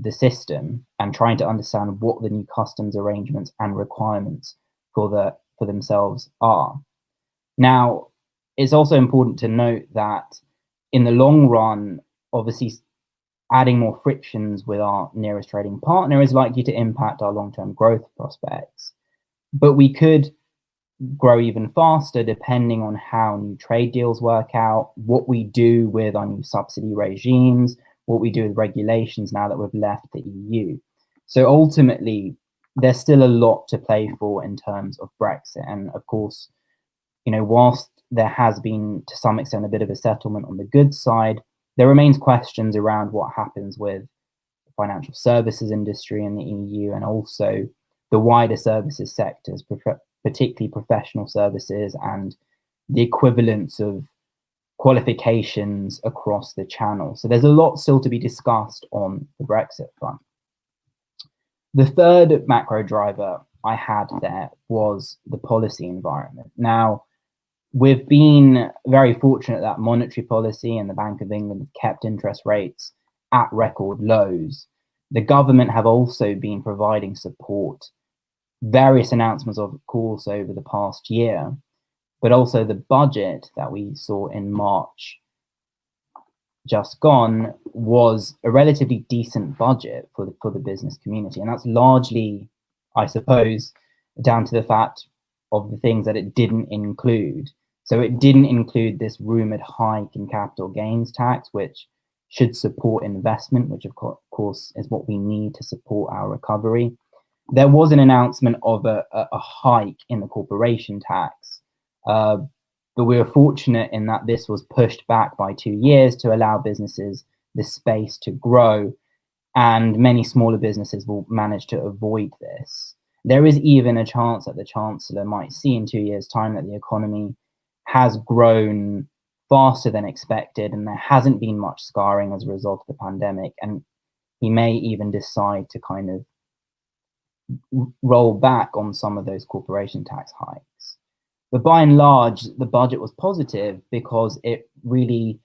S4: system and trying to understand what the new customs arrangements and requirements for themselves are. Now, it's also important to note that in the long run, obviously, adding more frictions with our nearest trading partner is likely to impact our long-term growth prospects. But we could grow even faster depending on how new trade deals work out, what we do with our new subsidy regimes, what we do with regulations now that we've left the EU. So ultimately, there's still a lot to play for in terms of Brexit. And of course, whilst there has been to some extent a bit of a settlement on the goods side, there remains questions around what happens with the financial services industry in the EU and also the wider services sectors, particularly professional services and the equivalence of qualifications across the channel. So there's a lot still to be discussed on the Brexit front. The third macro driver I had there was the policy environment. Now, we've been very fortunate that monetary policy and the Bank of England have kept interest rates at record lows. The government have also been providing support, various announcements of course over the past year, but also the budget that we saw in March just gone was a relatively decent budget for the business community. And that's largely, I suppose, down to the fact of the things that it didn't include. So it didn't include this rumored hike in capital gains tax, which should support investment, which of course is what we need to support our recovery. There was an announcement of a hike in the corporation tax, but we were fortunate in that this was pushed back by 2 years to allow businesses the space to grow, and many smaller businesses will manage to avoid this. There is even a chance that the Chancellor might see in 2 years' time that the economy has grown faster than expected and there hasn't been much scarring as a result of the pandemic, and he may even decide to kind of roll back on some of those corporation tax hikes. But by and large, the budget was positive because it really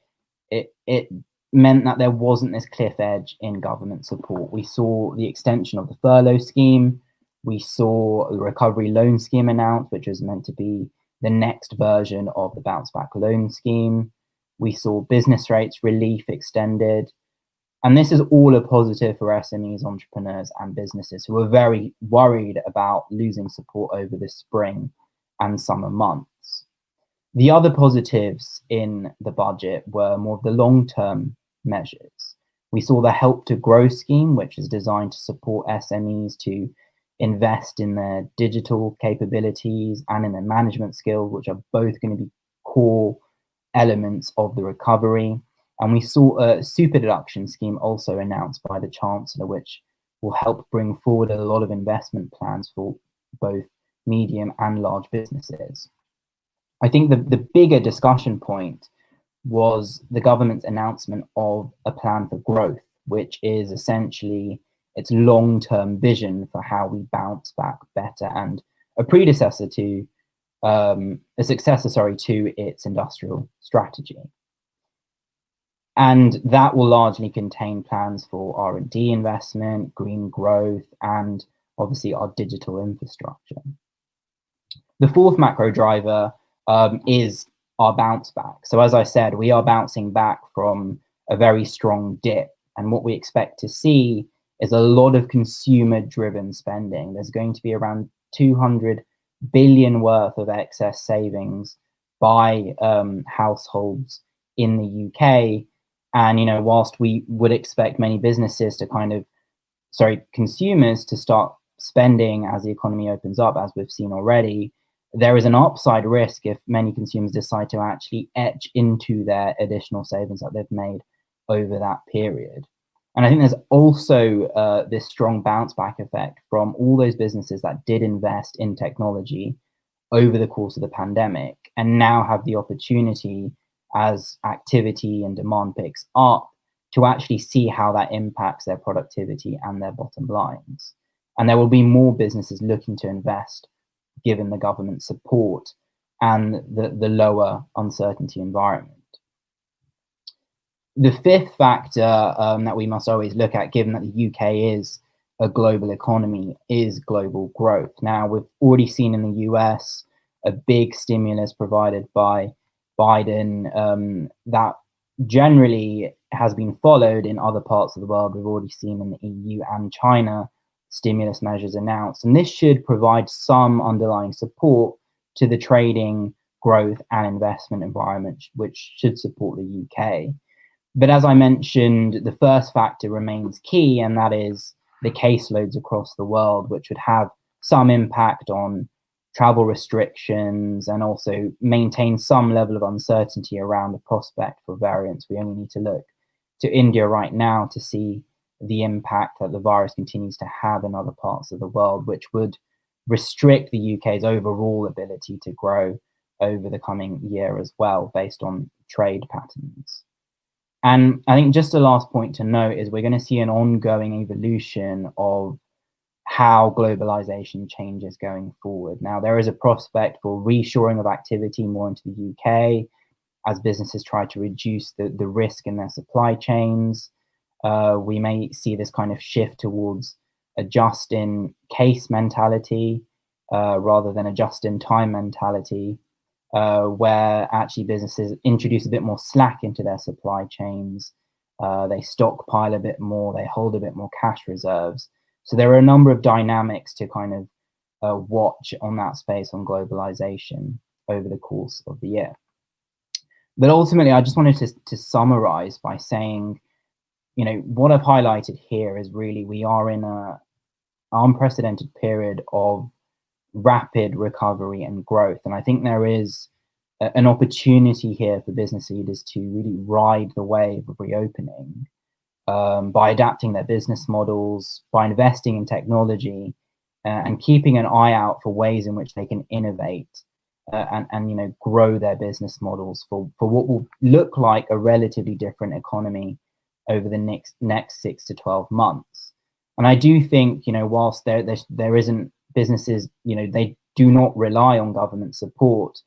S4: it meant that there wasn't this cliff edge in government support. We saw the extension of the furlough scheme. We saw the recovery loan scheme announced, which was meant to be the next version of the bounce back loan scheme. We saw business rates relief extended. And this is all a positive for SMEs, entrepreneurs, and businesses who are very worried about losing support over the spring and summer months. The other positives in the budget were more of the long-term measures. We saw the Help to Grow scheme, which is designed to support SMEs to invest in their digital capabilities and in their management skills, which are both going to be core elements of the recovery. And we saw a super deduction scheme also announced by the Chancellor, which will help bring forward a lot of investment plans for both medium and large businesses. I think the bigger discussion point was the government's announcement of a plan for growth, which is essentially its long-term vision for how we bounce back better and a successor to its industrial strategy. And that will largely contain plans for R&D investment, green growth, and obviously our digital infrastructure. The fourth macro driver is our bounce back. So as I said, we are bouncing back from a very strong dip. And what we expect to see is a lot of consumer-driven spending. There's going to be around 200 billion worth of excess savings by households in the UK. And, whilst we would expect many businesses to consumers to start spending as the economy opens up, as we've seen already, there is an upside risk if many consumers decide to actually etch into their additional savings that they've made over that period. And I think there's also this strong bounce back effect from all those businesses that did invest in technology over the course of the pandemic and now have the opportunity, as activity and demand picks up, to actually see how that impacts their productivity and their bottom lines. And there will be more businesses looking to invest given the government support and the lower uncertainty environment. The fifth factor that we must always look at, given that the UK is a global economy, is global growth. Now, we've already seen in the US a big stimulus provided by Biden that generally has been followed in other parts of the world. We've already seen in the EU and China stimulus measures announced, and this should provide some underlying support to the trading, growth and investment environment, which should support the UK. But as I mentioned, the first factor remains key, and that is the caseloads across the world, which would have some impact on travel restrictions and also maintain some level of uncertainty around the prospect for variants. We only need to look to India right now to see the impact that the virus continues to have in other parts of the world, which would restrict the UK's overall ability to grow over the coming year as well, based on trade patterns. And I think just the last point to note is we're going to see an ongoing evolution of how globalization changes going forward. Now, there is a prospect for reshoring of activity more into the UK as businesses try to reduce the risk in their supply chains. We may see this kind of shift towards a just-in-case mentality rather than a just-in-time mentality, where actually businesses introduce a bit more slack into their supply chains. They stockpile a bit more, they hold a bit more cash reserves. So there are a number of dynamics to kind of watch on that space on globalization over the course of the year. But ultimately, I just wanted to summarize by saying, you know, what I've highlighted here is really we are in an unprecedented period of rapid recovery and growth. And I think there is an opportunity here for business leaders to really ride the wave of reopening by adapting their business models, by investing in technology, and keeping an eye out for ways in which they can innovate and you know, grow their business models for what will look like a relatively different economy over the next 6 to 12 months. And I do think, you know, whilst there isn't businesses, you know, they do not rely on government support.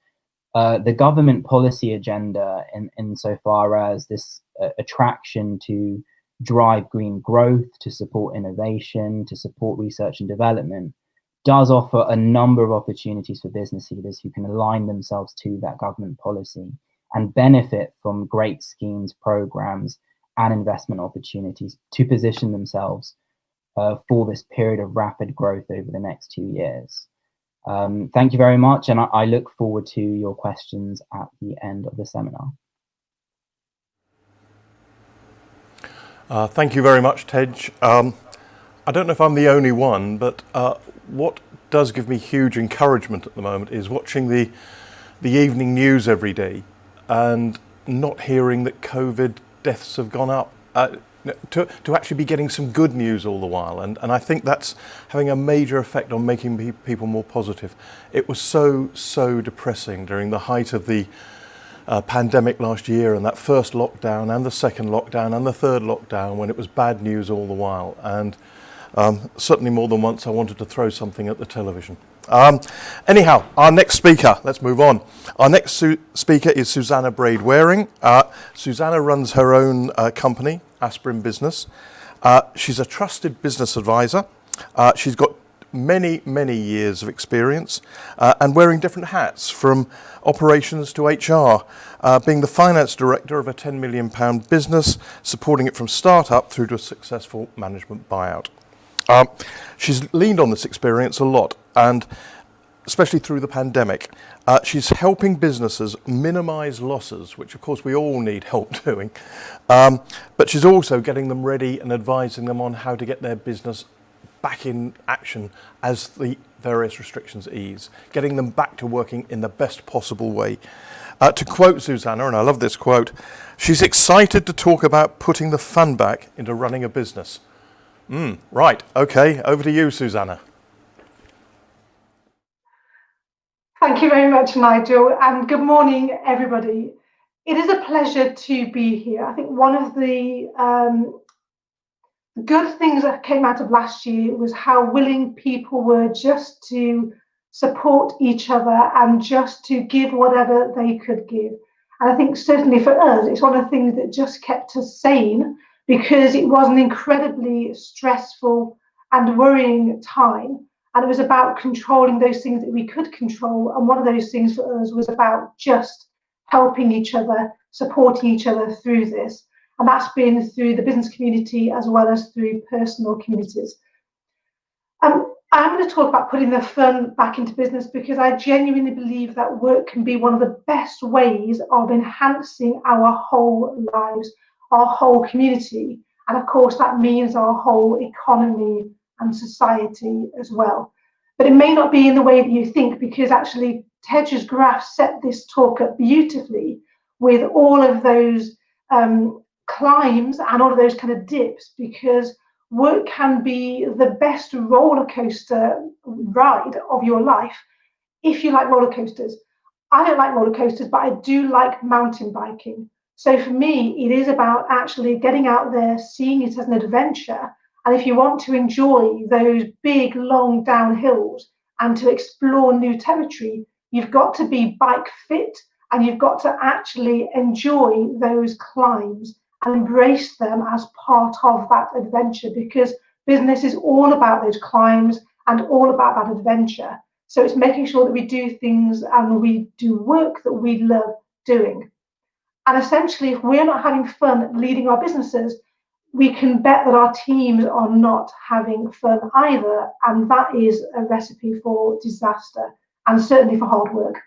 S4: The government policy agenda, insofar as this attraction to drive green growth, to support innovation, to support research and development, does offer a number of opportunities for business leaders who can align themselves to that government policy and benefit from great schemes, programs, and investment opportunities to position themselves for this period of rapid growth over the next 2 years. Thank you very much, and I look forward to your questions at the end of the seminar.
S1: Thank you very much, Tej. I don't know if I'm the only one, but what does give me huge encouragement at the moment is watching the evening news every day and not hearing that COVID deaths have gone up. To actually be getting some good news all the while, and I think that's having a major effect on making people more positive. It was so depressing during the height of the pandemic last year, and that first lockdown and the second lockdown and the third lockdown, when it was bad news all the while, and certainly more than once I wanted to throw something at the television. Anyhow, our next speaker, let's move on. Our next speaker is Susanna Braid-Waring. Susanna runs her own company, Aspirin Business. She's a trusted business advisor. She's got many years of experience and wearing different hats, from operations to HR, being the finance director of a £10 million business, supporting it from startup through to a successful management buyout. She's leaned on this experience a lot, and especially through the pandemic. She's helping businesses minimize losses, which of course we all need help doing, but she's also getting them ready and advising them on how to get their business back in action as the various restrictions ease, getting them back to working in the best possible way. To quote Susanna, and I love this quote, she's excited to talk about putting the fun back into running a business. Right, okay, over to you, Susanna.
S5: Thank you very much, Nigel, and good morning, everybody. It is a pleasure to be here. I think one of the good things that came out of last year was how willing people were just to support each other and just to give whatever they could give. And I think certainly for us, it's one of the things that just kept us sane, because it was an incredibly stressful and worrying time. And it was about controlling those things that we could control. And one of those things for us was about just helping each other, supporting each other through this. And that's been through the business community as well as through personal communities. I'm going to talk about putting the fun back into business, because I genuinely believe that work can be one of the best ways of enhancing our whole lives, our whole community. And of course, that means our whole economy and society as well. But it may not be in the way that you think, because actually Tej's graph set this talk up beautifully with all of those climbs and all of those kind of dips, because work can be the best roller coaster ride of your life if you like roller coasters. I don't like roller coasters, but I do like mountain biking. So for me, it is about actually getting out there, seeing it as an adventure. And if you want to enjoy those big, long downhills and to explore new territory, you've got to be bike fit, and you've got to actually enjoy those climbs and embrace them as part of that adventure, because business is all about those climbs and all about that adventure. So it's making sure that we do things and we do work that we love doing. And essentially, if we're not having fun leading our businesses, we can bet that our teams are not having fun either. And that is a recipe for disaster, and certainly for hard work.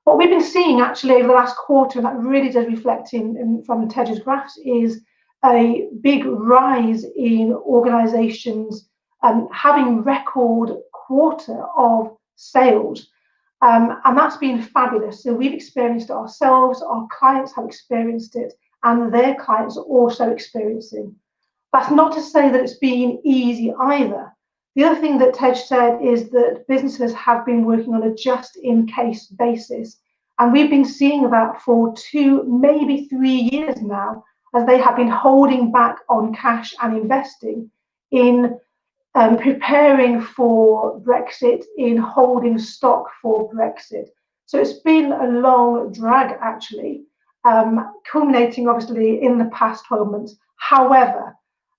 S5: What we've been seeing actually over the last quarter, and that really does reflect from Tej's graphs, is a big rise in organisations having record quarter of sales. And that's been fabulous. So we've experienced it ourselves, our clients have experienced it, and their clients are also experiencing. That's not to say that it's been easy either. The other thing that Tej said is that businesses have been working on a just-in-case basis. And we've been seeing that for 2, maybe 3 years now, as they have been holding back on cash and investing in preparing for Brexit, in holding stock for Brexit. So it's been a long drag, actually, culminating obviously in the past 12 months. However,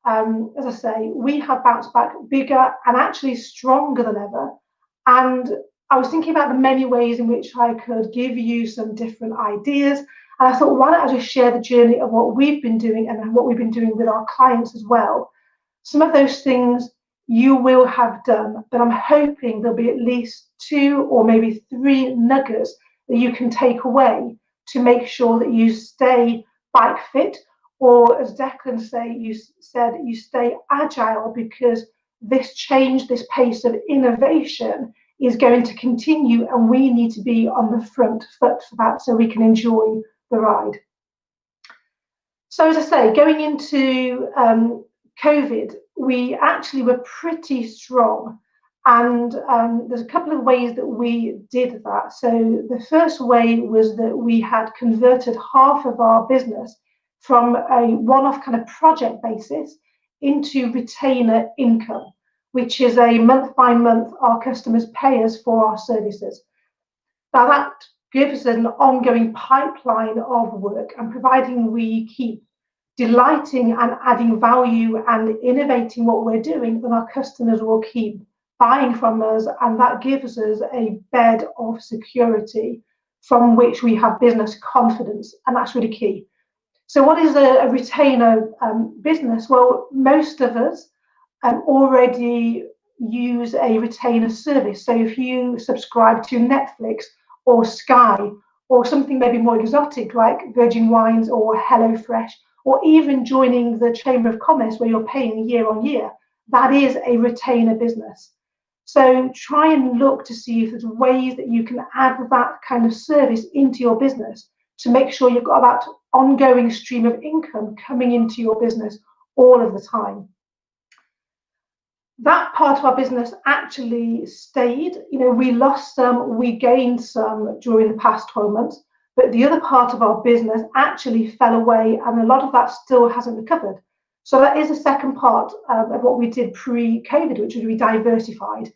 S5: as I say, we have bounced back bigger and actually stronger than ever. And I was thinking about the many ways in which I could give you some different ideas. And I thought, why don't I just share the journey of what we've been doing and what we've been doing with our clients as well. Some of those things you will have done, but I'm hoping there'll be at least 2 or maybe 3 nuggets that you can take away to make sure that you stay bike fit, or as Declan said, you stay agile, because this change, this pace of innovation is going to continue, and we need to be on the front foot for that so we can enjoy the ride. So as I say, going into COVID, we actually were pretty strong. And there's a couple of ways that we did that. So the first way was that we had converted half of our business from a one-off kind of project basis into retainer income, which is a month by month our customers pay us for our services. Now that gives us an ongoing pipeline of work, and providing we keep delighting and adding value and innovating what we're doing, then our customers will keep buying from us, and that gives us a bed of security from which we have business confidence, and that's really key. So what is a retainer business? Well, most of us already use a retainer service. So if you subscribe to Netflix or Sky, or something maybe more exotic like Virgin Wines or HelloFresh, or even joining the Chamber of Commerce where you're paying year on year, that is a retainer business. So try and look to see if there's ways that you can add that kind of service into your business to make sure you've got that ongoing stream of income coming into your business all of the time. That part of our business actually stayed. You know, we lost some, we gained some during the past 12 months, but the other part of our business actually fell away, and a lot of that still hasn't recovered. So that is the second part of what we did pre-COVID, which was we diversified.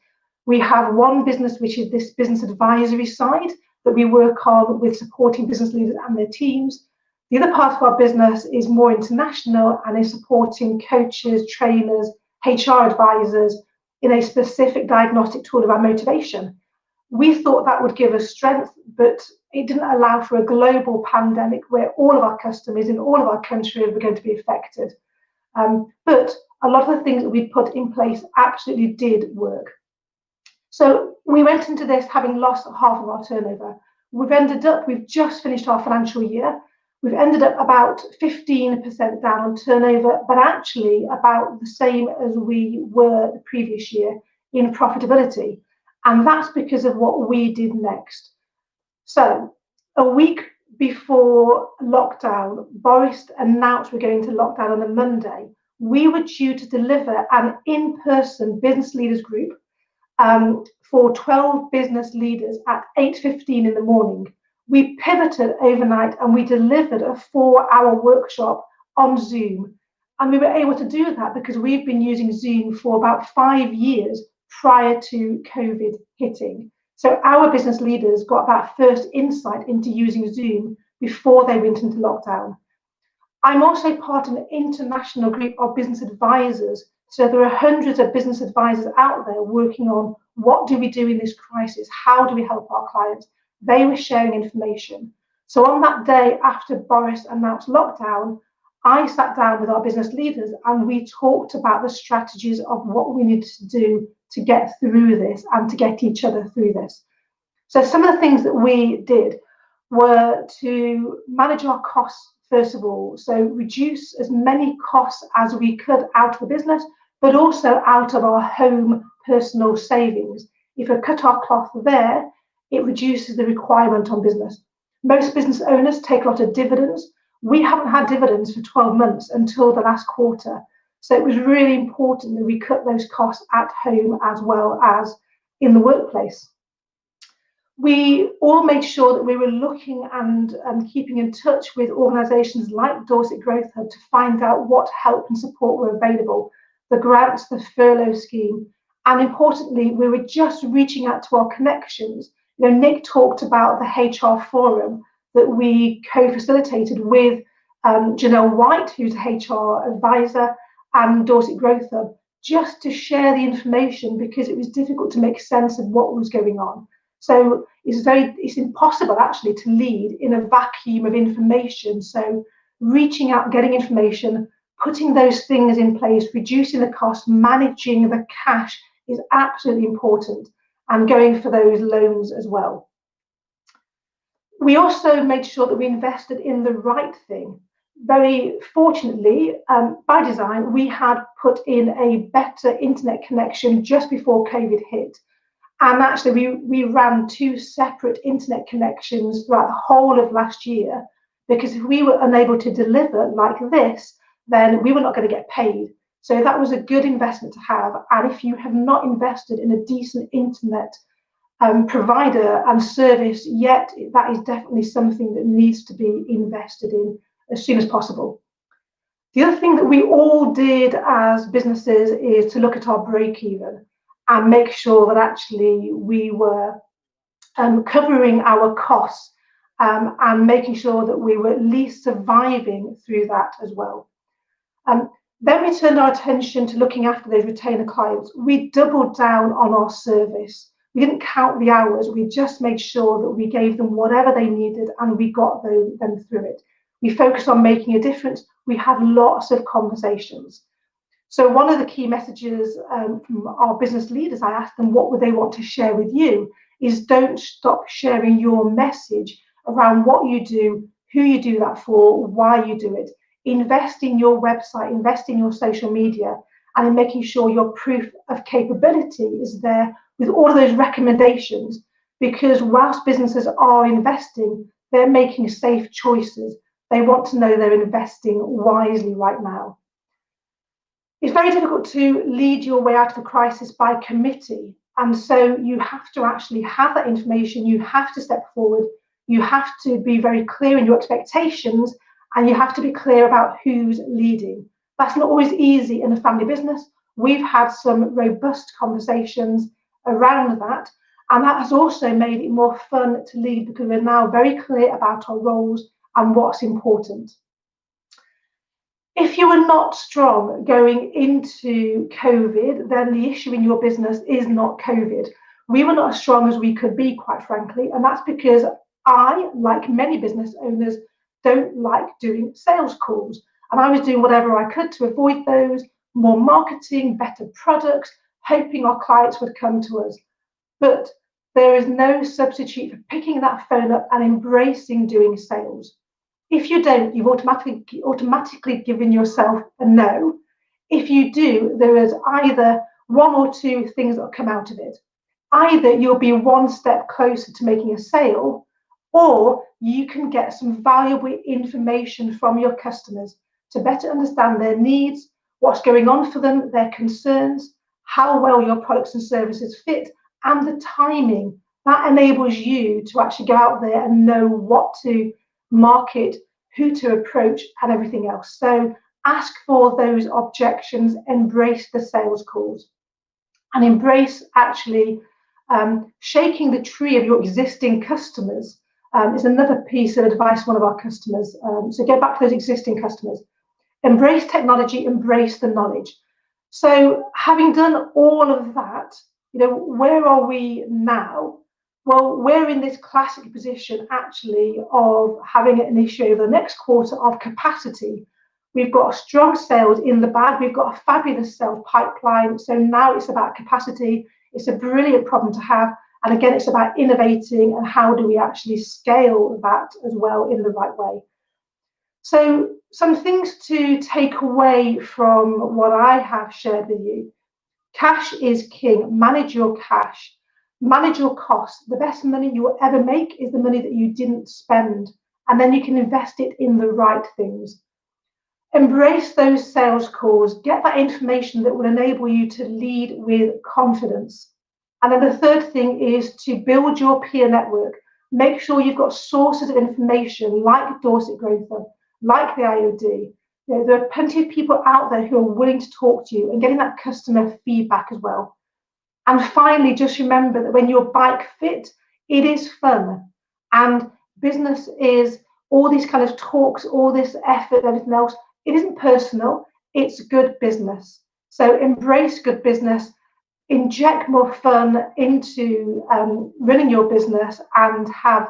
S5: We have one business, which is this business advisory side that we work on with supporting business leaders and their teams. The other part of our business is more international and is supporting coaches, trainers, HR advisors in a specific diagnostic tool around motivation. We thought that would give us strength, but it didn't allow for a global pandemic where all of our customers in all of our countries were going to be affected. But a lot of the things that we put in place absolutely did work. So we went into this having lost half of our turnover. We've just finished our financial year. We've ended up about 15% down on turnover, but actually about the same as we were the previous year in profitability. And that's because of what we did next. So a week before lockdown, Boris announced we're going into lockdown on a Monday. We were due to deliver an in-person business leaders group for 12 business leaders at 8:15 in the morning. We pivoted overnight and we delivered a 4-hour workshop on Zoom. And we were able to do that because we've been using Zoom for about 5 years prior to COVID hitting. So our business leaders got that first insight into using Zoom before they went into lockdown. I'm also part of an international group of business advisors. So there are hundreds of business advisors out there working on what do we do in this crisis? How do we help our clients? They were sharing information. So on that day after Boris announced lockdown, I sat down with our business leaders and we talked about the strategies of what we needed to do to get through this and to get each other through this. So some of the things that we did were to manage our costs, first of all. So reduce as many costs as we could out of the business, but also out of our home personal savings. If we cut our cloth there, it reduces the requirement on business. Most business owners take a lot of dividends. We haven't had dividends for 12 months until the last quarter. So it was really important that we cut those costs at home as well as in the workplace. We all made sure that we were looking and keeping in touch with organisations like Dorset Growth Hub to find out what help and support were available, the grants, the furlough scheme, and importantly, we were just reaching out to our connections. You know, Nick talked about the HR forum that we co-facilitated with Janelle White, who's a HR advisor, and Dorset Growth Hub, just to share the information because it was difficult to make sense of what was going on. So it's impossible actually to lead in a vacuum of information. So reaching out, getting information, putting those things in place, reducing the cost, managing the cash is absolutely important, and going for those loans as well. We also made sure that we invested in the right thing. Very fortunately, by design, we had put in a better internet connection just before COVID hit. And actually, we ran 2 separate internet connections throughout the whole of last year, because if we were unable to deliver like this, then we were not going to get paid. So that was a good investment to have. And if you have not invested in a decent internet provider and service yet, that is definitely something that needs to be invested in as soon as possible. The other thing that we all did as businesses is to look at our break even and make sure that actually we were covering our costs and making sure that we were at least surviving through that as well. Then we turned our attention to looking after those retainer clients. We doubled down on our service. We didn't count the hours. We just made sure that we gave them whatever they needed and we got them through it. We focused on making a difference. We had lots of conversations. So one of the key messages from our business leaders, I asked them what would they want to share with you, is don't stop sharing your message around what you do, who you do that for, why you do it. Invest in your website, invest in your social media, and in making sure your proof of capability is there with all of those recommendations, because whilst businesses are investing, they're making safe choices. They want to know they're investing wisely right now. It's very difficult to lead your way out of a crisis by committee. And so you have to actually have that information. You have to step forward. you have to be very clear in your expectations, and you have to be clear about who's leading. That's not always easy in a family business. We've had some robust conversations around that, and that has also made it more fun to lead because we're now very clear about our roles and what's important. If you were not strong going into COVID, then the issue in your business is not COVID. We were not as strong as we could be, quite frankly, and that's because I, like many business owners, don't like doing sales calls. And I was doing whatever I could to avoid those, more marketing, better products, hoping our clients would come to us. But there is no substitute for picking that phone up and embracing doing sales. If you don't, you've automatically given yourself a no. If you do, there is either one or two things that will come out of it. Either you'll be one step closer to making a sale, or you can get some valuable information from your customers to better understand their needs, what's going on for them, their concerns, how well your products and services fit, and the timing. That enables you to actually go out there and know what to market, who to approach, and everything else. So ask for those objections, embrace the sales calls, and embrace actually shaking the tree of your existing customers is another piece of advice one of our customers. So go back to those existing customers. Embrace technology, embrace the knowledge. So having done all of that, where are we now? Well, we're in this classic position actually of having an issue over the next quarter of capacity. We've got strong sales in the bag. We've got a fabulous sales pipeline. So now it's about capacity. It's a brilliant problem to have. And again, it's about innovating and how do we actually scale that as well in the right way. So some things to take away from what I have shared with you. Cash is king. Manage your cash. Manage your costs. The best money you will ever make is the money that you didn't spend, and then you can invest it in the right things. Embrace those sales calls. Get that information that will enable you to lead with confidence. And then the third thing is to build your peer network. Make sure you've got sources of information like Dorset Growth Hub, like the IOD. There are plenty of people out there who are willing to talk to you, and getting that customer feedback as well. And finally, just remember that when you're bike fit, it is fun. And business is all these kind of talks, all this effort, everything else. It isn't personal, it's good business. So embrace good business, inject more fun into running your business, and have,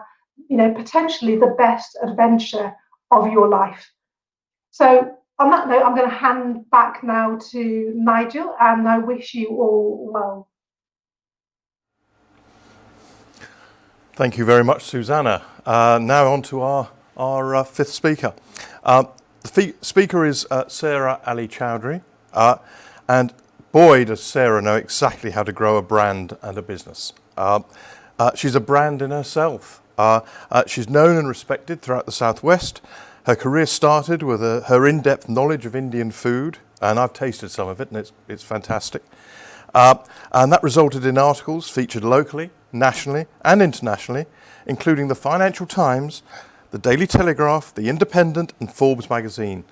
S5: potentially the best adventure of your life. So on that note, I'm going to hand back now to Nigel, and I wish you all well.
S1: Thank you very much, Susanna. Now on to our fifth speaker. The speaker is Sarah Ali Chowdhury, and boy does Sarah know exactly how to grow a brand and a business. She's a brand in herself. She's known and respected throughout the Southwest. Her career started with her in-depth knowledge of Indian food, and I've tasted some of it, and it's fantastic. And that resulted in articles featured locally, nationally, and internationally, including the Financial Times, the Daily Telegraph, the Independent, and Forbes magazine.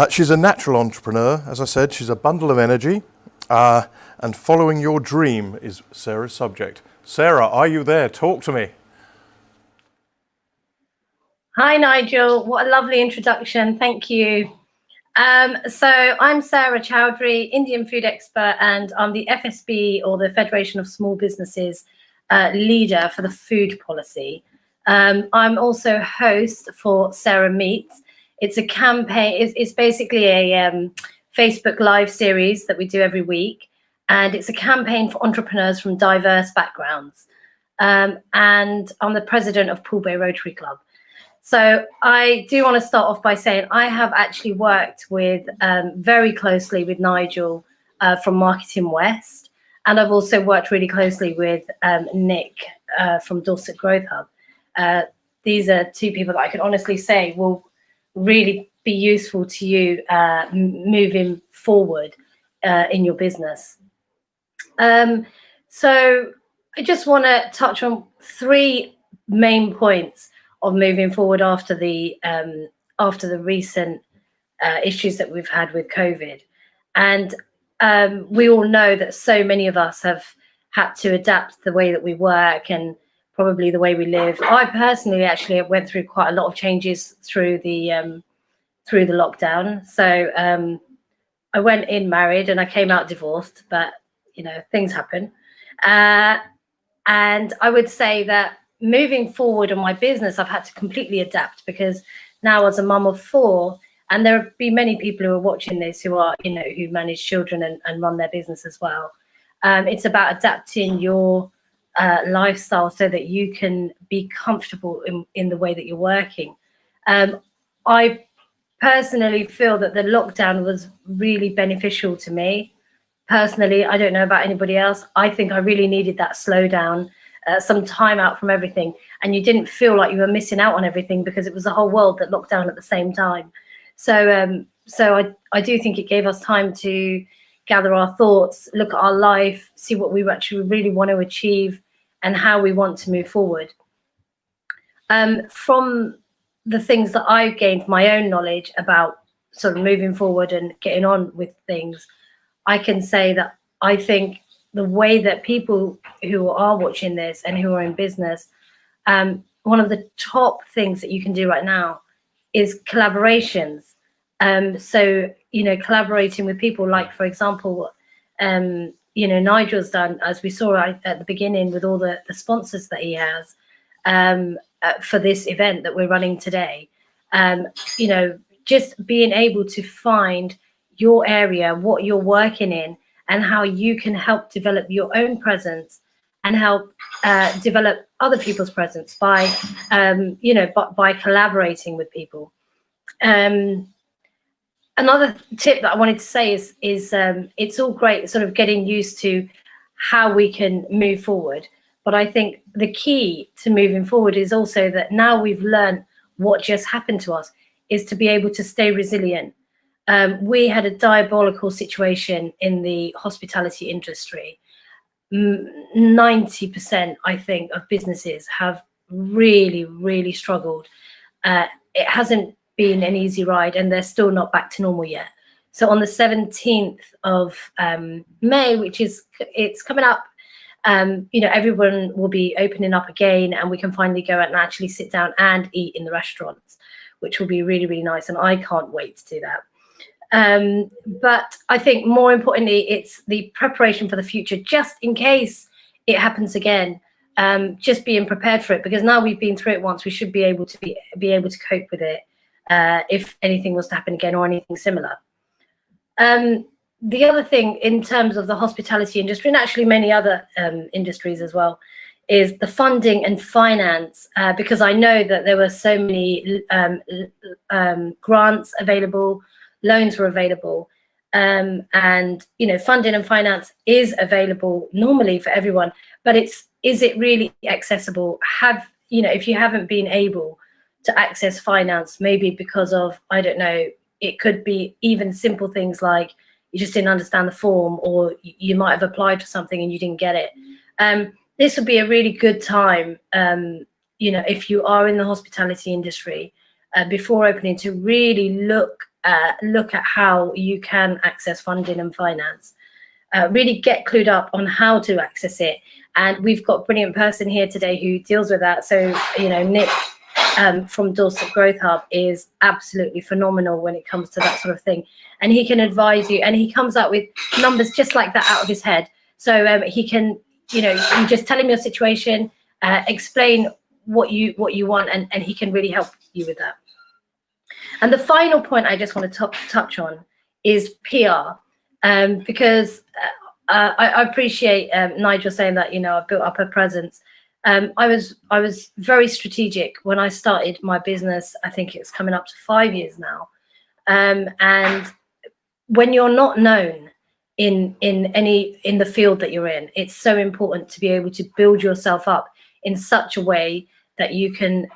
S1: She's a natural entrepreneur. As I said, she's a bundle of energy, and following your dream is Sarah's subject. Sarah, are you there? Talk to me.
S6: Hi, Nigel. What a lovely introduction. Thank you. So I'm Sarah Chowdhury, Indian food expert, and I'm the FSB, or the Federation of Small Businesses, leader for the food policy. I'm also host for Sarah Meets. It's a campaign. It's basically a Facebook Live series that we do every week, and it's a campaign for entrepreneurs from diverse backgrounds. And I'm the president of Poole Bay Rotary Club. So I do want to start off by saying I have actually worked with very closely with Nigel from Marketing West, and I've also worked really closely with Nick from Dorset Growth Hub. These are two people that I can honestly say will really be useful to you moving forward in your business. So I just want to touch on three main points of moving forward after the recent issues that we've had with COVID. And we all know that so many of us have had to adapt the way that we work and probably the way we live. I personally actually went through quite a lot of changes through the lockdown. So I went in married and I came out divorced, but you know, things happen. And I would say that moving forward on my business, I've had to completely adapt, because now as a mum of 4, and there'll be many people who are watching this who are, you know, who manage children and run their business as well. It's about adapting your lifestyle so that you can be comfortable in the way that you're working. I personally feel that the lockdown was really beneficial to me. Personally, I don't know about anybody else. I think I really needed that slowdown, some time out from everything. And you didn't feel like you were missing out on everything because it was the whole world that locked down at the same time. So I do think it gave us time to gather our thoughts, look at our life, see what we actually really want to achieve and how we want to move forward. From the things that I gained my own knowledge about sort of moving forward and getting on with things, I can say that I think the way that people who are watching this and who are in business, one of the top things that you can do right now is collaborations. So, you know, collaborating with people like, for example, you know, Nigel's done, as we saw at the beginning, with all the sponsors that he has for this event that we're running today. You know, just being able to find your area, what you're working in, and how you can help develop your own presence and help develop other people's presence by, you know, by collaborating with people. Another tip that I wanted to say is it's all great sort of getting used to how we can move forward. But I think the key to moving forward is also that now we've learned what just happened to us is to be able to stay resilient. We had a diabolical situation in the hospitality industry. 90%, I think, of businesses have really, really struggled. It hasn't been an easy ride, and they're still not back to normal yet. So on the 17th of May, which is, it's coming up, you know, everyone will be opening up again, and we can finally go out and actually sit down and eat in the restaurants, which will be really, really nice. And I can't wait to do that. But I think more importantly, it's the preparation for the future, just in case it happens again. Just being prepared for it, because now we've been through it once, we should be able to be able to cope with it if anything was to happen again or anything similar. The other thing in terms of the hospitality industry, and actually many other industries as well, is the funding and finance, because I know that there were so many grants available, loans were available, and you know, funding and finance is available normally for everyone, but is it really accessible? You know, if you haven't been able to access finance, maybe because of, I don't know, it could be even simple things like you just didn't understand the form, or you might have applied for something and you didn't get it. This would be a really good time, you know, if you are in the hospitality industry, before opening, to really look at how you can access funding and finance. Really get clued up on how to access it. And we've got a brilliant person here today who deals with that. So, you know, Nick from Dorset Growth Hub is absolutely phenomenal when it comes to that sort of thing. And he can advise you, and he comes up with numbers just like that out of his head. So he can, you know, you just tell him your situation, explain what you want, and he can really help you with that. And the final point I just want to touch on is PR, because I appreciate Nigel saying that, you know, I've built up a presence. I was very strategic when I started my business. I think it's coming up to 5 years now. And when you're not known in the field that you're in, it's so important to be able to build yourself up in such a way that you can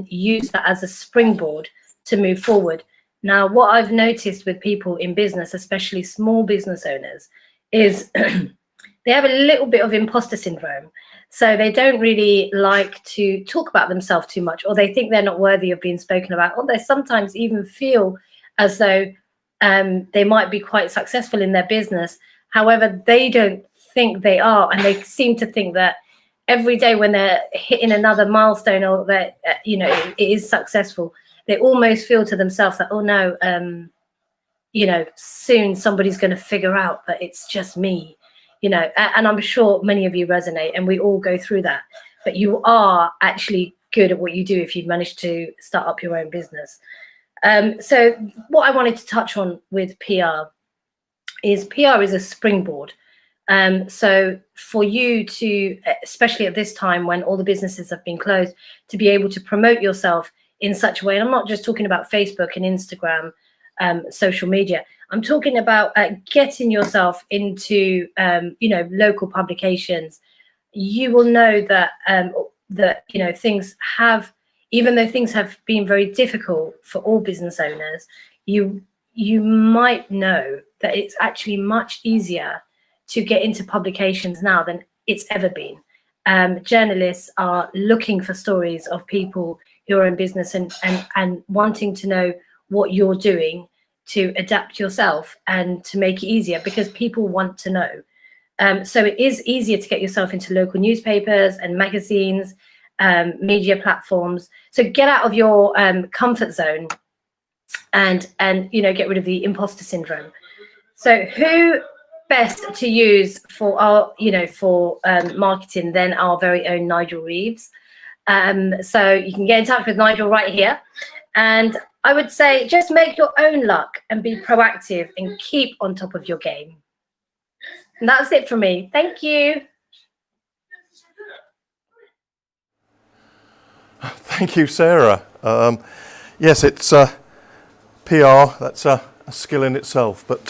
S6: use that as a springboard to move forward. Now, what I've noticed with people in business, especially small business owners, is they have a little bit of imposter syndrome. So they don't really like to talk about themselves too much, or they think they're not worthy of being spoken about, or they sometimes even feel as though they might be quite successful in their business. However, they don't think they are, and they seem to think that every day when they're hitting another milestone, or that it is successful, they almost feel to themselves that, oh no, soon somebody's going to figure out that it's just me. And I'm sure many of you resonate, and we all go through that. But you are actually good at what you do if you've managed to start up your own business. So what I wanted to touch on with PR is a springboard. So for you to, especially at this time when all the businesses have been closed, to be able to promote yourself in such a way, and I'm not just talking about Facebook and Instagram, social media. I'm talking about getting yourself into, local publications. You will know that things have, even though things have been very difficult for all business owners, you might know that it's actually much easier to get into publications now than it's ever been. Journalists are looking for stories of people who are in business and wanting to know what you're doing to adapt yourself and to make it easier, because people want to know. So it is easier to get yourself into local newspapers and magazines, media platforms. So get out of your comfort zone and get rid of the imposter syndrome. So who best to use for our marketing than our very own Nigel Reeves? So you can get in touch with Nigel right here, and I would say just make your own luck and be proactive and keep on top of your game. And that's it for me. Thank you.
S1: Thank you, Sarah. Yes, it's PR. That's a skill in itself, but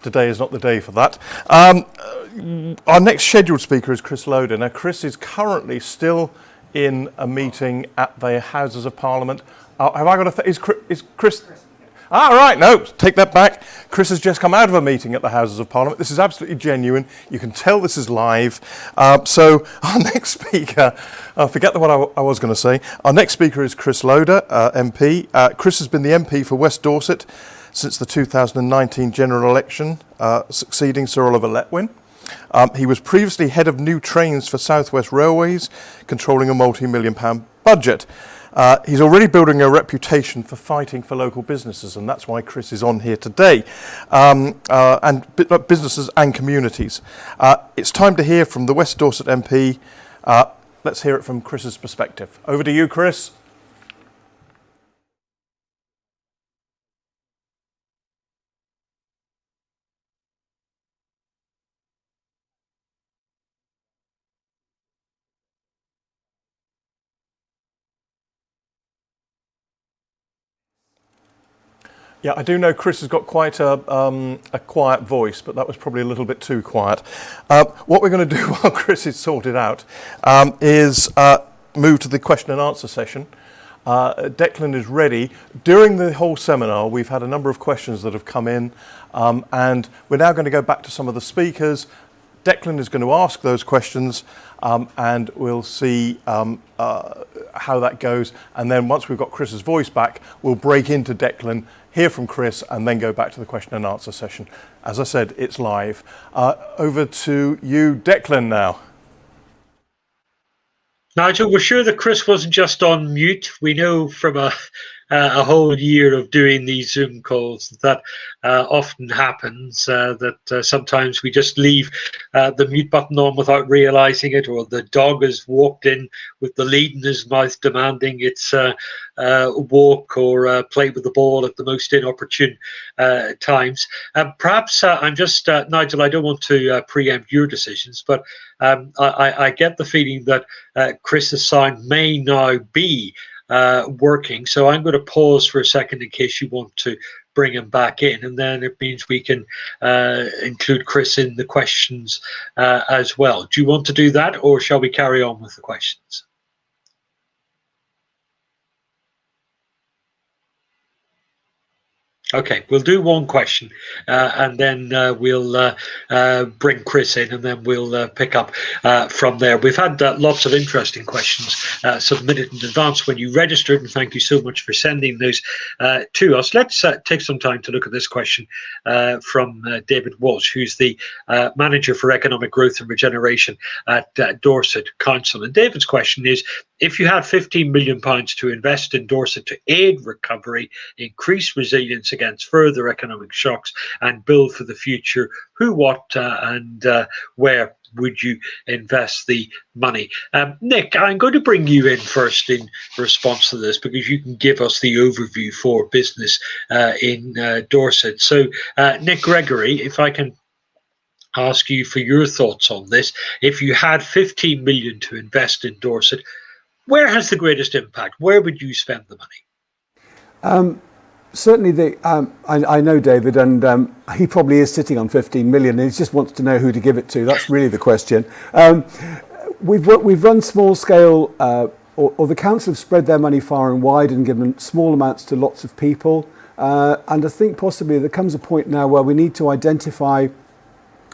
S1: today is not the day for that. Our next scheduled speaker is Chris Loader. Now, Chris is currently still in a meeting at the Houses of Parliament. Have I got is Chris? Right, no, take that back. Chris has just come out of a meeting at the Houses of Parliament. This is absolutely genuine. You can tell this is live. So our next speaker, forget what I was going to say. Our next speaker is Chris Loader, MP. Chris has been the MP for West Dorset since the 2019 general election, succeeding Sir Oliver Letwin. He was previously head of new trains for South West Railways, controlling a multi-million-pound budget. He's already building a reputation for fighting for local businesses, and that's why Chris is on here today, and businesses and communities. It's time to hear from the West Dorset MP. Let's hear it from Chris's perspective. Over to you, Chris. Yeah, I do know Chris has got quite a quiet voice, but that was probably a little bit too quiet. What we're going to do while Chris is sorted out is move to the question and answer session. Declan is ready. During the whole seminar, we've had a number of questions that have come in, and we're now going to go back to some of the speakers. Declan is going to ask those questions, and we'll see how that goes. And then once we've got Chris's voice back, we'll break into Declan, hear from Chris, and then go back to the question and answer session. As I said, it's live. Over to you, Declan, now.
S2: Nigel, we're sure that Chris wasn't just on mute. We know from a whole year of doing these Zoom calls that often happens, that sometimes we just leave the mute button on without realizing it, or the dog has walked in with the lead in his mouth demanding its walk or play with the ball at the most inopportune times. Perhaps I'm just, Nigel, I don't want to preempt your decisions, but I get the feeling that Chris's sound may now be working, so I'm going to pause for a second in case you want to bring him back in, and then it means we can include Chris in the questions as well. Do you want to do that, or shall we carry on with the questions? Okay, we'll do one question, and then we'll bring Chris in, and then we'll pick up from there. We've had lots of interesting questions submitted in advance when you registered, and thank you so much for sending those to us. Let's take some time to look at this question from David Walsh, who's the Manager for Economic Growth and Regeneration at Dorset Council. And David's question is, if you had £15 million to invest in Dorset to aid recovery, increase resilience against further economic shocks, and build for the future, who, what, and where would you invest the money? Nick, I'm going to bring you in first in response to this, because you can give us the overview for business in Dorset. So, Nick Gregory, if I can ask you for your thoughts on this. If you had 15 million to invest in Dorset, where has the greatest impact? Where would you spend the money?
S3: Certainly, I know David, and he probably is sitting on 15 million, and he just wants to know who to give it to. That's really the question. We've run small scale, or the council have spread their money far and wide and given small amounts to lots of people. And I think possibly there comes a point now where we need to identify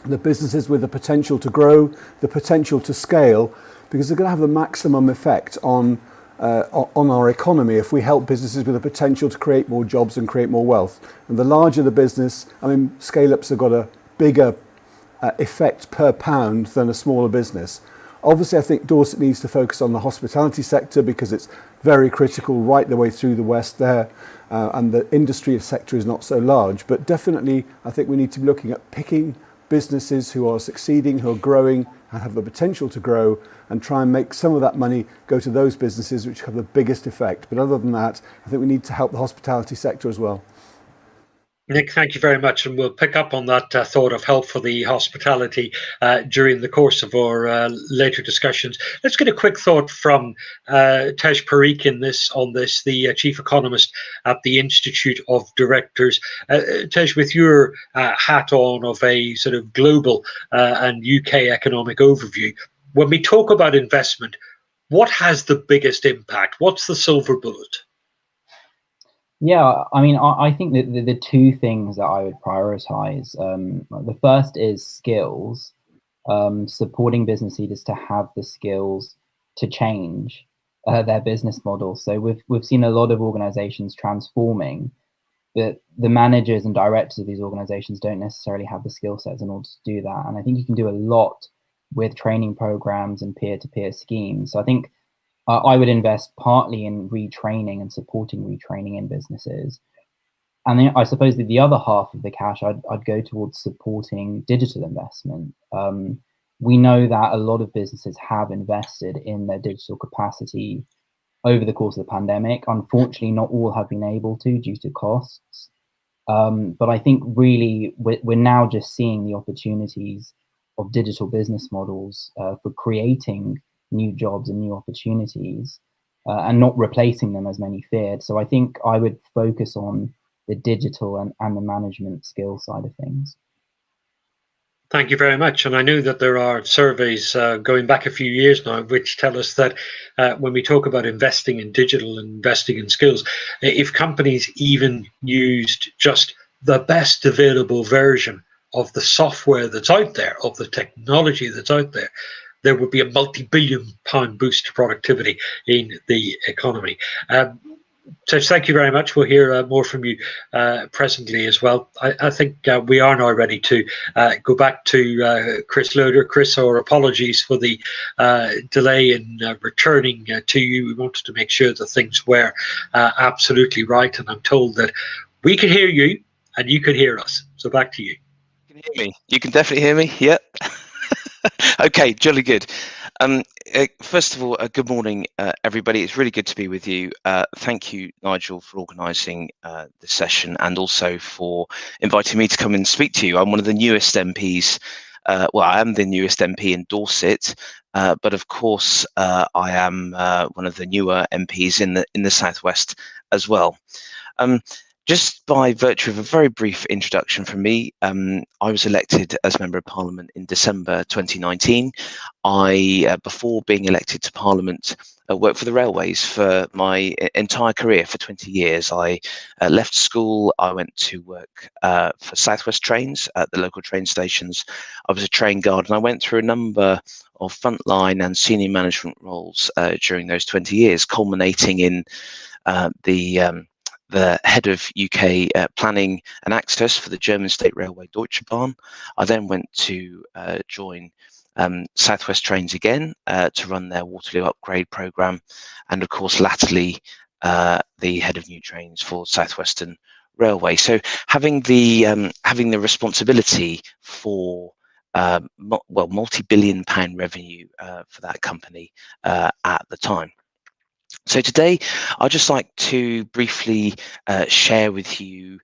S3: the businesses with the potential to grow, the potential to scale, because they're going to have the maximum effect on our economy if we help businesses with the potential to create more jobs and create more wealth. And the larger the business, I mean, scale-ups have got a bigger effect per pound than a smaller business. Obviously, I think Dorset needs to focus on the hospitality sector because it's very critical right the way through the west there, and the industry sector is not so large. But definitely, I think we need to be looking at picking businesses who are succeeding, who are growing and have the potential to grow, and try and make some of that money go to those businesses which have the biggest effect. But other than that, I think we need to help the hospitality sector as well.
S2: Nick, thank you very much, and we'll pick up on that thought of help for the hospitality during the course of our later discussions. Let's get a quick thought from Tej Parikh on this, the Chief Economist at the Institute of Directors. Tej, with your hat on of a sort of global and UK economic overview, when we talk about investment, what has the biggest impact? What's the silver bullet?
S4: Yeah, I mean, I think that the two things that I would prioritize, the first is skills, supporting business leaders to have the skills to change their business model. So we've seen a lot of organizations transforming, but the managers and directors of these organizations don't necessarily have the skill sets in order to do that. And I think you can do a lot with training programs and peer-to-peer schemes. So I think I would invest partly in retraining and supporting retraining in businesses. And then I suppose that the other half of the cash, I'd go towards supporting digital investment. We know that a lot of businesses have invested in their digital capacity over the course of the pandemic. Unfortunately, not all have been able to due to costs. But I think really we're now just seeing the opportunities of digital business models for creating new jobs and new opportunities, and not replacing them as many feared. So I think I would focus on the digital and the management skill side of things.
S2: Thank you very much. And I know that there are surveys going back a few years now which tell us that when we talk about investing in digital and investing in skills, if companies even used just the best available version of the software that's out there, of the technology that's out there, there would be a multi-billion-pound boost to productivity in the economy. So thank you very much. We'll hear more from you presently as well. I think we are now ready to go back to Chris Loader. Chris, our apologies for the delay in returning to you. We wanted to make sure that things were absolutely right, and I'm told that we can hear you and you can hear us. So back to you.
S7: You can hear me. You can definitely hear me. Yep. Okay, jolly good. First of all, good morning, everybody. It's really good to be with you. Thank you, Nigel, for organising the session and also for inviting me to come and speak to you. I'm one of the newest MPs. Well, I am the newest MP in Dorset, but of course, I am one of the newer MPs in the Southwest as well. Just by virtue of a very brief introduction from me, I was elected as Member of Parliament in December 2019. Before being elected to Parliament, worked for the railways for my entire career for 20 years. I left school, I went to work for South West Trains at the local train stations. I was a train guard, and I went through a number of frontline and senior management roles during those 20 years, culminating in the head of UK planning and access for the German state railway Deutsche Bahn. I then went to join South West Trains again to run their Waterloo upgrade programme, and of course latterly the head of new trains for South Western Railway. So having the responsibility for multi-billion-pound revenue for that company at the time. So today, I'd just like to briefly share with you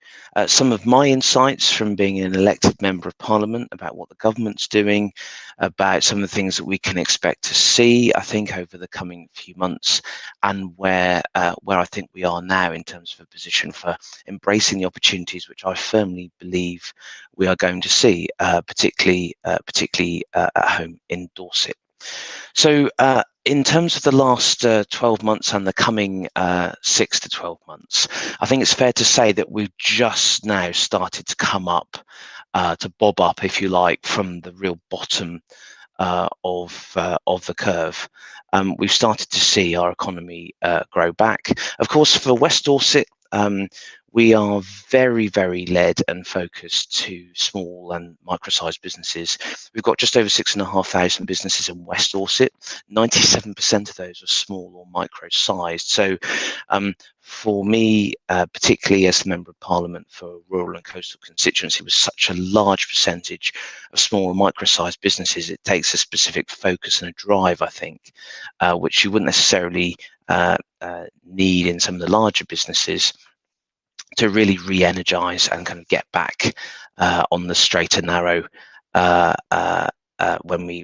S7: some of my insights from being an elected Member of Parliament about what the government's doing, about some of the things that we can expect to see, I think, over the coming few months, and where I think we are now in terms of a position for embracing the opportunities which I firmly believe we are going to see, particularly at home in Dorset. So in terms of the last 12 months and the coming 6 to 12 months, I think it's fair to say that we've just now started to come up, to bob up, if you like, from the real bottom of the curve. We've started to see our economy grow back. Of course, for West Dorset, we are very, very led and focused to small and micro-sized businesses. We've got just over 6,500 businesses in West Dorset. 97% of those are small or micro-sized. So for me, particularly as the Member of Parliament for rural and coastal constituency, with such a large percentage of small and micro-sized businesses, it takes a specific focus and a drive, I think, which you wouldn't necessarily need in some of the larger businesses, to really re-energize and kind of get back on the straight and narrow when we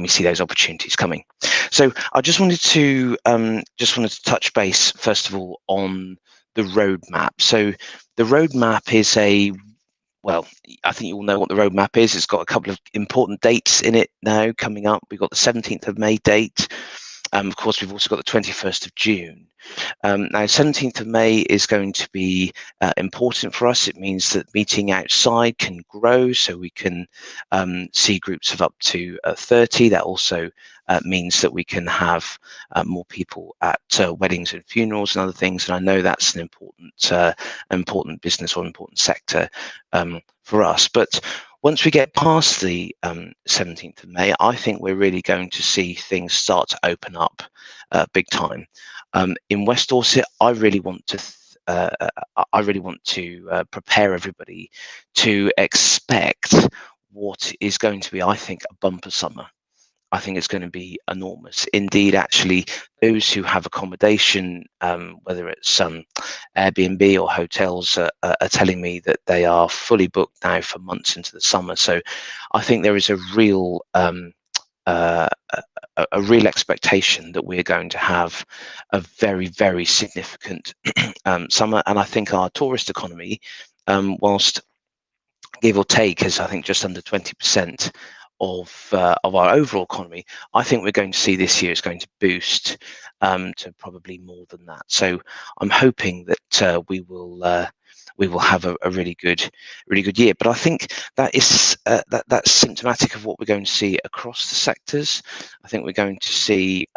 S7: see those opportunities coming. So I just wanted to touch base first of all on the roadmap. So the roadmap is I think you all know what the roadmap is. It's got a couple of important dates in it now coming up. We've got the 17th of May date. Of course, we've also got the 21st of June. Now, 17th of May is going to be important for us. It means that meeting outside can grow, so we can see groups of up to 30. That also means that we can have more people at weddings and funerals and other things. And I know that's an important business or important sector for us. But once we get past the 17th of May, I think we're really going to see things start to open up big time. In West Dorset, I really want to prepare everybody to expect what is going to be, I think, a bumper summer. I think it's going to be enormous. Indeed, actually, those who have accommodation, whether it's Airbnb or hotels, are telling me that they are fully booked now for months into the summer. So I think there is a real expectation that we're going to have a very, very significant summer. And I think our tourist economy, whilst give or take, is I think just under 20% of our overall economy, I think we're going to see this year is going to boost to probably more than that. So I'm hoping that we will have a really good year. But I think that is that's symptomatic of what we're going to see across the sectors. I think we're going to see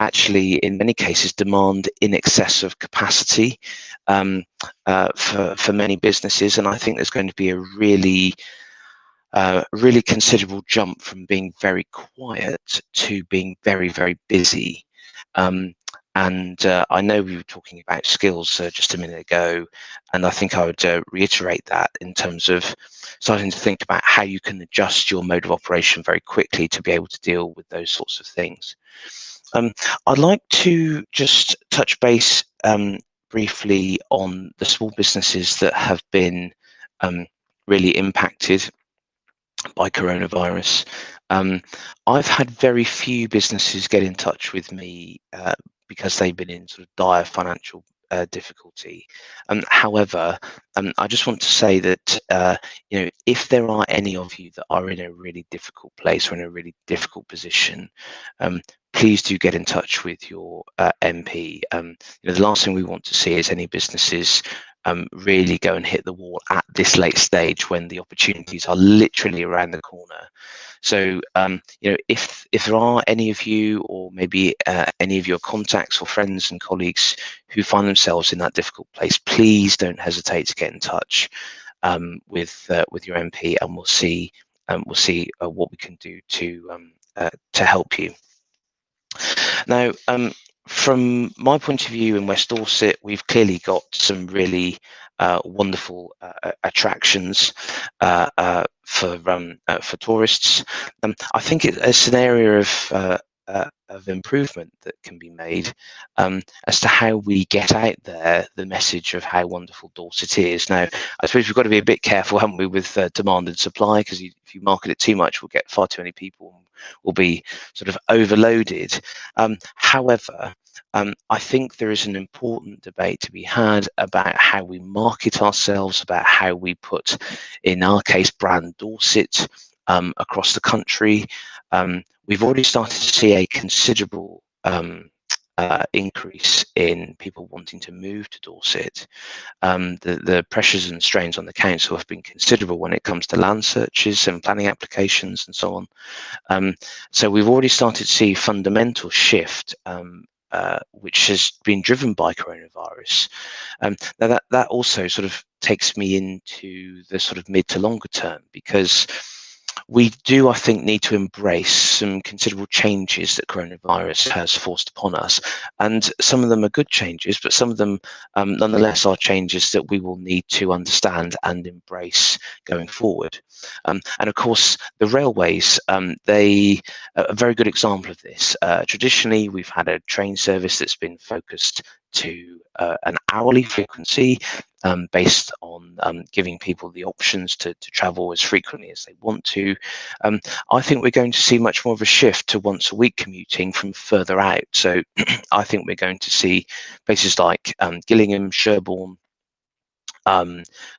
S7: actually, in many cases, demand in excess of capacity for many businesses, and I think there's going to be a really considerable jump from being very quiet to being very, very busy. And I know we were talking about skills just a minute ago, and I think I would reiterate that in terms of starting to think about how you can adjust your mode of operation very quickly to be able to deal with those sorts of things. I'd like to just touch base briefly on the small businesses that have been really impacted by coronavirus. I've had very few businesses get in touch with me because they've been in sort of dire financial difficulty. However, I just want to say that if there are any of you that are in a really difficult place or in a really difficult position, please do get in touch with your MP. The last thing we want to see is any businesses really go and hit the wall at this late stage when the opportunities are literally around the corner. So, if there are any of you, or maybe any of your contacts or friends and colleagues who find themselves in that difficult place, please don't hesitate to get in touch with your MP, and we'll see what we can do to help you. Now, from my point of view in West Dorset, we've clearly got some really wonderful attractions for tourists. I think it's an area of improvement that can be made as to how we get out there the message of how wonderful Dorset is. Now, I suppose we've got to be a bit careful, haven't we, with demand and supply, because if you market it too much, we'll get far too many people and we'll be sort of overloaded. However, I think there is an important debate to be had about how we market ourselves, about how we put, in our case, brand Dorset across the country. We've already started to see a considerable increase in people wanting to move to Dorset. The pressures and strains on the council have been considerable when it comes to land searches and planning applications and so on. So we've already started to see fundamental shift, which has been driven by coronavirus. Now that also sort of takes me into the sort of mid to longer term, because we do, I think, need to embrace some considerable changes that coronavirus has forced upon us. And some of them are good changes, but some of them nonetheless are changes that we will need to understand and embrace going forward. And of course, the railways, they are a very good example of this. Traditionally, we've had a train service that's been focused to an hourly frequency based on giving people the options to travel as frequently as they want to. I think we're going to see much more of a shift to once a week commuting from further out. So I think we're going to see places like Gillingham, Sherborne,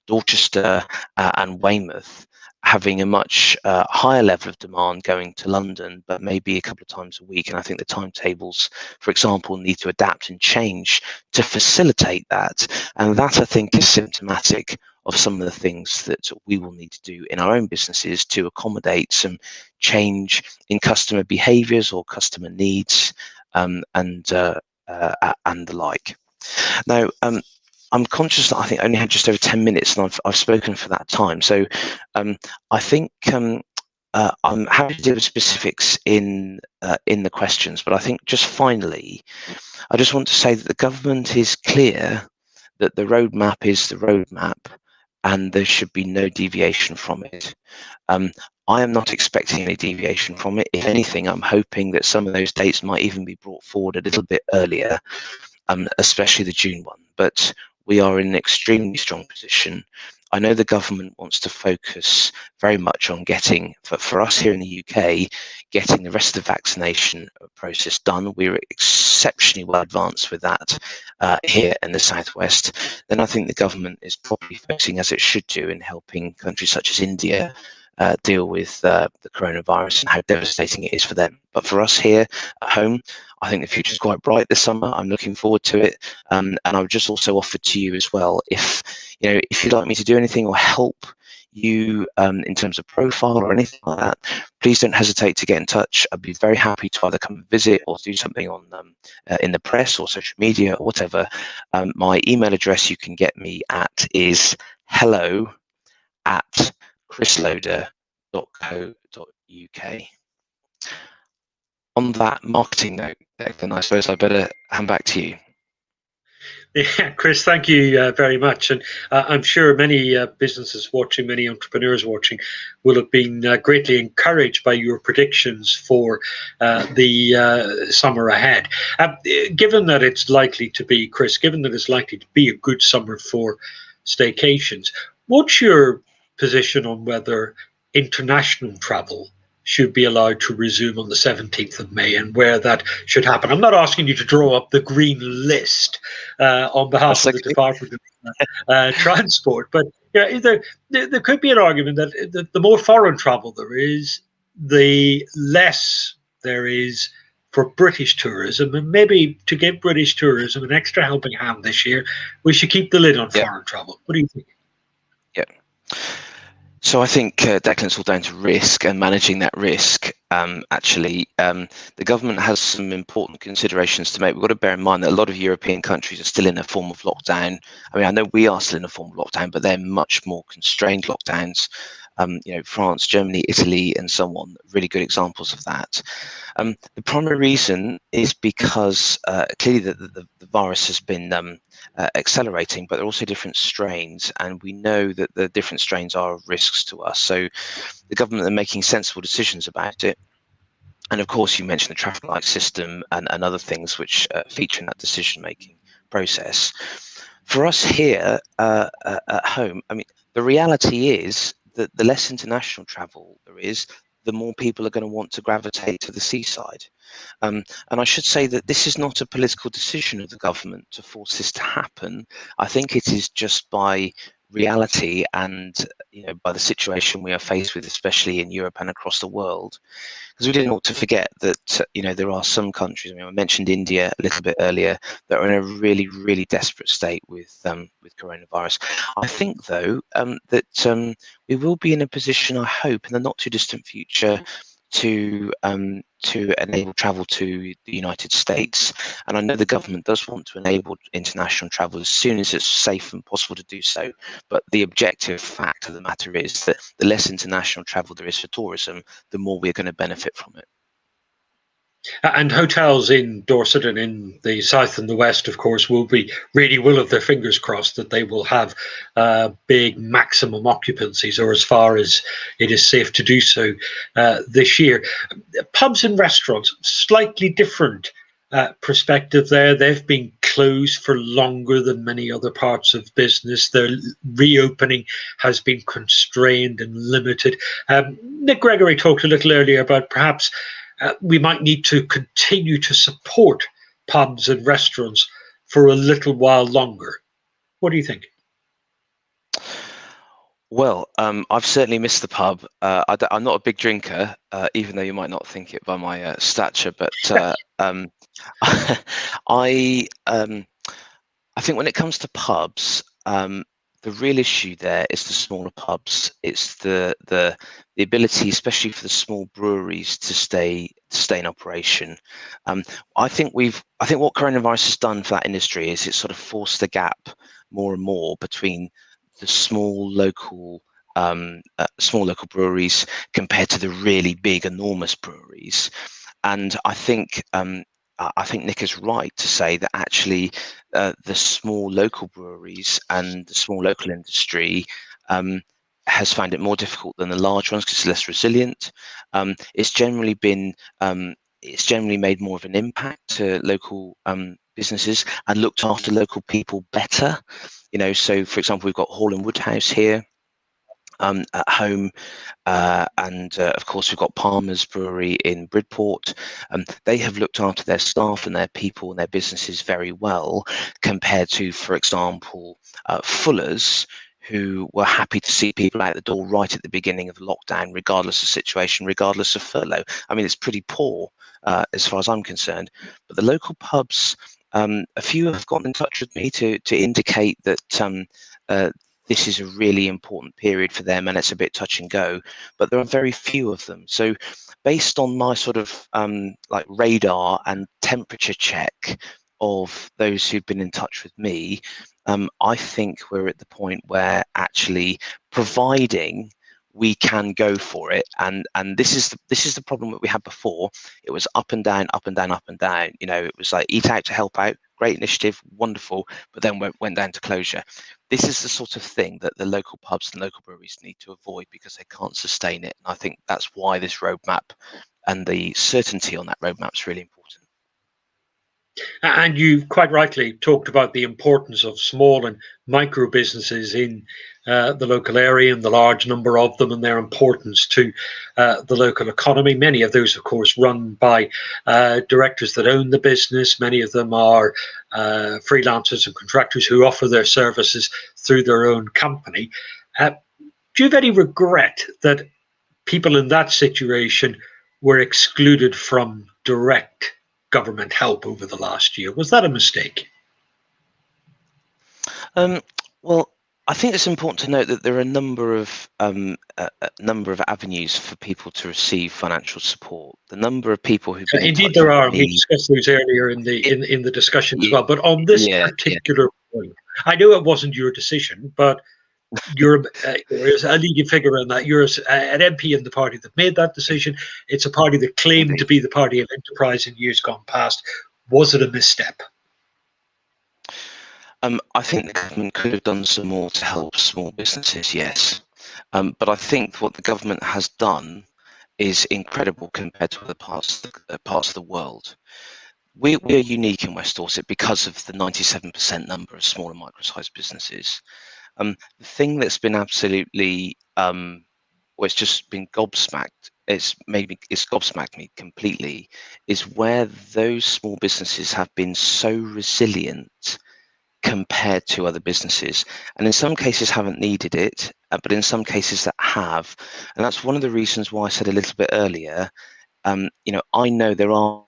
S7: Dorchester and Weymouth having a much higher level of demand going to London, but maybe a couple of times a week. And I think the timetables, for example, need to adapt and change to facilitate that. And that, I think, is symptomatic of some of the things that we will need to do in our own businesses to accommodate some change in customer behaviours or customer needs and the like. Now, I'm conscious that I think I only had just over 10 minutes and I've spoken for that time. So I think I'm happy to deal with specifics in the questions, but I think just finally, I just want to say that the government is clear that the roadmap is the roadmap and there should be no deviation from it. I am not expecting any deviation from it. If anything, I'm hoping that some of those dates might even be brought forward a little bit earlier, especially the June one. But we are in an extremely strong position. I know the government wants to focus very much on getting, for us here in the UK, getting the rest of the vaccination process done. We're exceptionally well advanced with that here in the Southwest. Then I think the government is probably focusing, as it should do, in helping countries such as India deal with the coronavirus and how devastating it is for them. But for us here at home, I think the future is quite bright this summer. I'm looking forward to it. And I would just also offer to you as well, if you'd like me to do anything or help you in terms of profile or anything like that, please don't hesitate to get in touch. I'd be very happy to either come and visit or do something on in the press or social media or whatever. My email address you can get me at is hello@chrisloader.co.uk. On that marketing note, Declan, I suppose I better hand back to you.
S2: Yeah, Chris, thank you very much. And I'm sure many businesses watching, many entrepreneurs watching will have been greatly encouraged by your predictions for the summer ahead. Given that it's likely to be, Chris, given that it's likely to be a good summer for staycations, what's your position on whether international travel should be allowed to resume on the 17th of May and where that should happen. I'm not asking you to draw up the green list on behalf
S7: That's
S2: of the
S7: okay.
S2: Department of Transport, but there could be an argument that the more foreign travel there is, the less there is for British tourism. And maybe to give British tourism an extra helping hand this year, we should keep the lid on
S7: Yep.
S2: foreign travel. What do you think?
S7: Yep. So I think, Declan, it's all down to risk and managing that risk. The government has some important considerations to make. We've got to bear in mind that a lot of European countries are still in a form of lockdown. I mean, I know we are still in a form of lockdown, but they're much more constrained lockdowns. France, Germany, Italy, and so on, really good examples of that. The primary reason is because clearly the virus has been accelerating, but there are also different strains, and we know that the different strains are risks to us. So the government are making sensible decisions about it. And of course, you mentioned the traffic light system and other things which feature in that decision-making process. For us here at home, I mean, the reality is that the less international travel there is, the more people are going to want to gravitate to the seaside. And I should say that this is not a political decision of the government to force this to happen. I think it is just by reality and by the situation we are faced with, especially in Europe and across the world. Because we didn't want to forget that there are some countries. I mean, I mentioned India a little bit earlier, that are in a really, really desperate state with coronavirus. I think, though, that we will be in a position, I hope, in the not too distant future, to enable travel to the United States. And I know the government does want to enable international travel as soon as it's safe and possible to do so. But the objective fact of the matter is that the less international travel there is for tourism, the more we're going to benefit from it.
S2: And hotels in Dorset and in the south and the west, of course, will have their fingers crossed that they will have big maximum occupancies, or as far as it is safe to do so this year. Pubs and restaurants, slightly different perspective there. They've been closed for longer than many other parts of business. Their reopening has been constrained and limited. Nick Gregory talked a little earlier about perhaps we might need to continue to support pubs and restaurants for a little while longer. What do you think?
S7: Well, I've certainly missed the pub. I'm not a big drinker, even though you might not think it by my stature. But I think when it comes to pubs, the real issue there is the smaller pubs. It's the ability, especially for the small breweries, to stay in operation. I think what coronavirus has done for that industry is it's sort of forced the gap more and more between the small local breweries compared to the really big, enormous breweries. And I think Nick is right to say that actually the small local breweries and the small local industry has found it more difficult than the large ones because it's less resilient. It's generally made more of an impact to local businesses and looked after local people better. So for example, we've got Hall and Woodhouse here at home, and of course we've got Palmer's Brewery in Bridport. They have looked after their staff and their people and their businesses very well compared to, for example, Fuller's, who were happy to see people out the door right at the beginning of the lockdown, regardless of situation, regardless of furlough. I mean, it's pretty poor as far as I'm concerned. But the local pubs, a few have gotten in touch with me to indicate that this is a really important period for them and it's a bit touch and go, but there are very few of them. So based on my sort of radar and temperature check of those who've been in touch with me, I think we're at the point where actually providing we can go for it, and this is the problem that we had before. It was up and down, up and down, up and down. It was like eat out to help out, great initiative, wonderful, but then went down to closure. This is the sort of thing that the local pubs and local breweries need to avoid because they can't sustain it. And I think that's why this roadmap and the certainty on that roadmap is really important.
S2: And you quite rightly talked about the importance of small and micro businesses in the local area and the large number of them and their importance to the local economy. Many of those, of course, run by directors that own the business. Many of them are freelancers and contractors who offer their services through their own company. Do you have any regret that people in that situation were excluded from direct government help over the last year? Was that a mistake?
S7: Well, I think it's important to note that there are a number of avenues for people to receive financial support. The number of people who've been
S2: indeed
S7: in touch
S2: there are.
S7: with
S2: We
S7: me,
S2: discussed those earlier in the discussion as well. But on this
S7: yeah,
S2: particular point, I know it wasn't your decision, but you're a leading figure in that. You're an MP in the party that made that decision. It's a party that claimed
S7: indeed.
S2: to be the party of enterprise in years gone past. Was it a misstep?
S7: I think the government could have done some more to help small businesses, yes. But I think what the government has done is incredible compared to other parts of the world. We're unique in West Dorset because of the 97% number of small and micro-sized businesses. The thing that's been absolutely, it's just been gobsmacked. It's gobsmacked me completely. Is where those small businesses have been so resilient compared to other businesses, and in some cases haven't needed it, but in some cases that have. And that's one of the reasons why I said a little bit earlier, I know there are.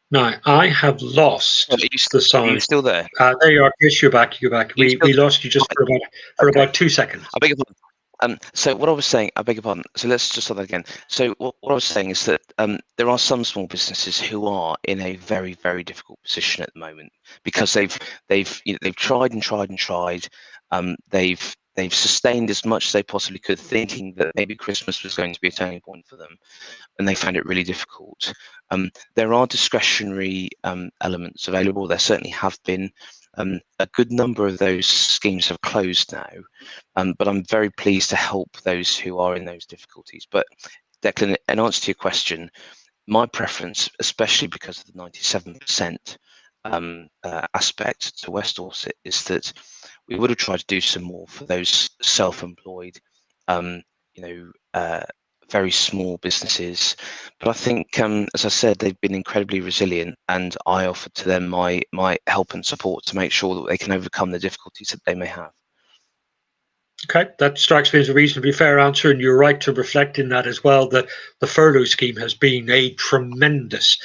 S2: Now, I have lost the sound.
S7: Are you still there?
S2: There you are, Chris. You're back. We lost you just for about 2 seconds.
S7: I beg your pardon. So what I was saying, I beg your pardon. So let's just start that again. So what I was saying is that there are some small businesses who are in a very, very difficult position at the moment because they've tried and tried and tried. They've sustained as much as they possibly could, thinking that maybe Christmas was going to be a turning point for them, and they found it really difficult. There are discretionary elements available. There certainly have been. A good number of those schemes have closed now, but I'm very pleased to help those who are in those difficulties. But Declan, in answer to your question, my preference, especially because of the 97% aspect to West Dorset, is that we would have tried to do some more for those self-employed, very small businesses. But I think, as I said, they've been incredibly resilient, and I offered to them my help and support to make sure that they can overcome the difficulties that they may have.
S2: Okay, that strikes me as a reasonably fair answer, and you're right to reflect in that as well, that the furlough scheme has been a tremendous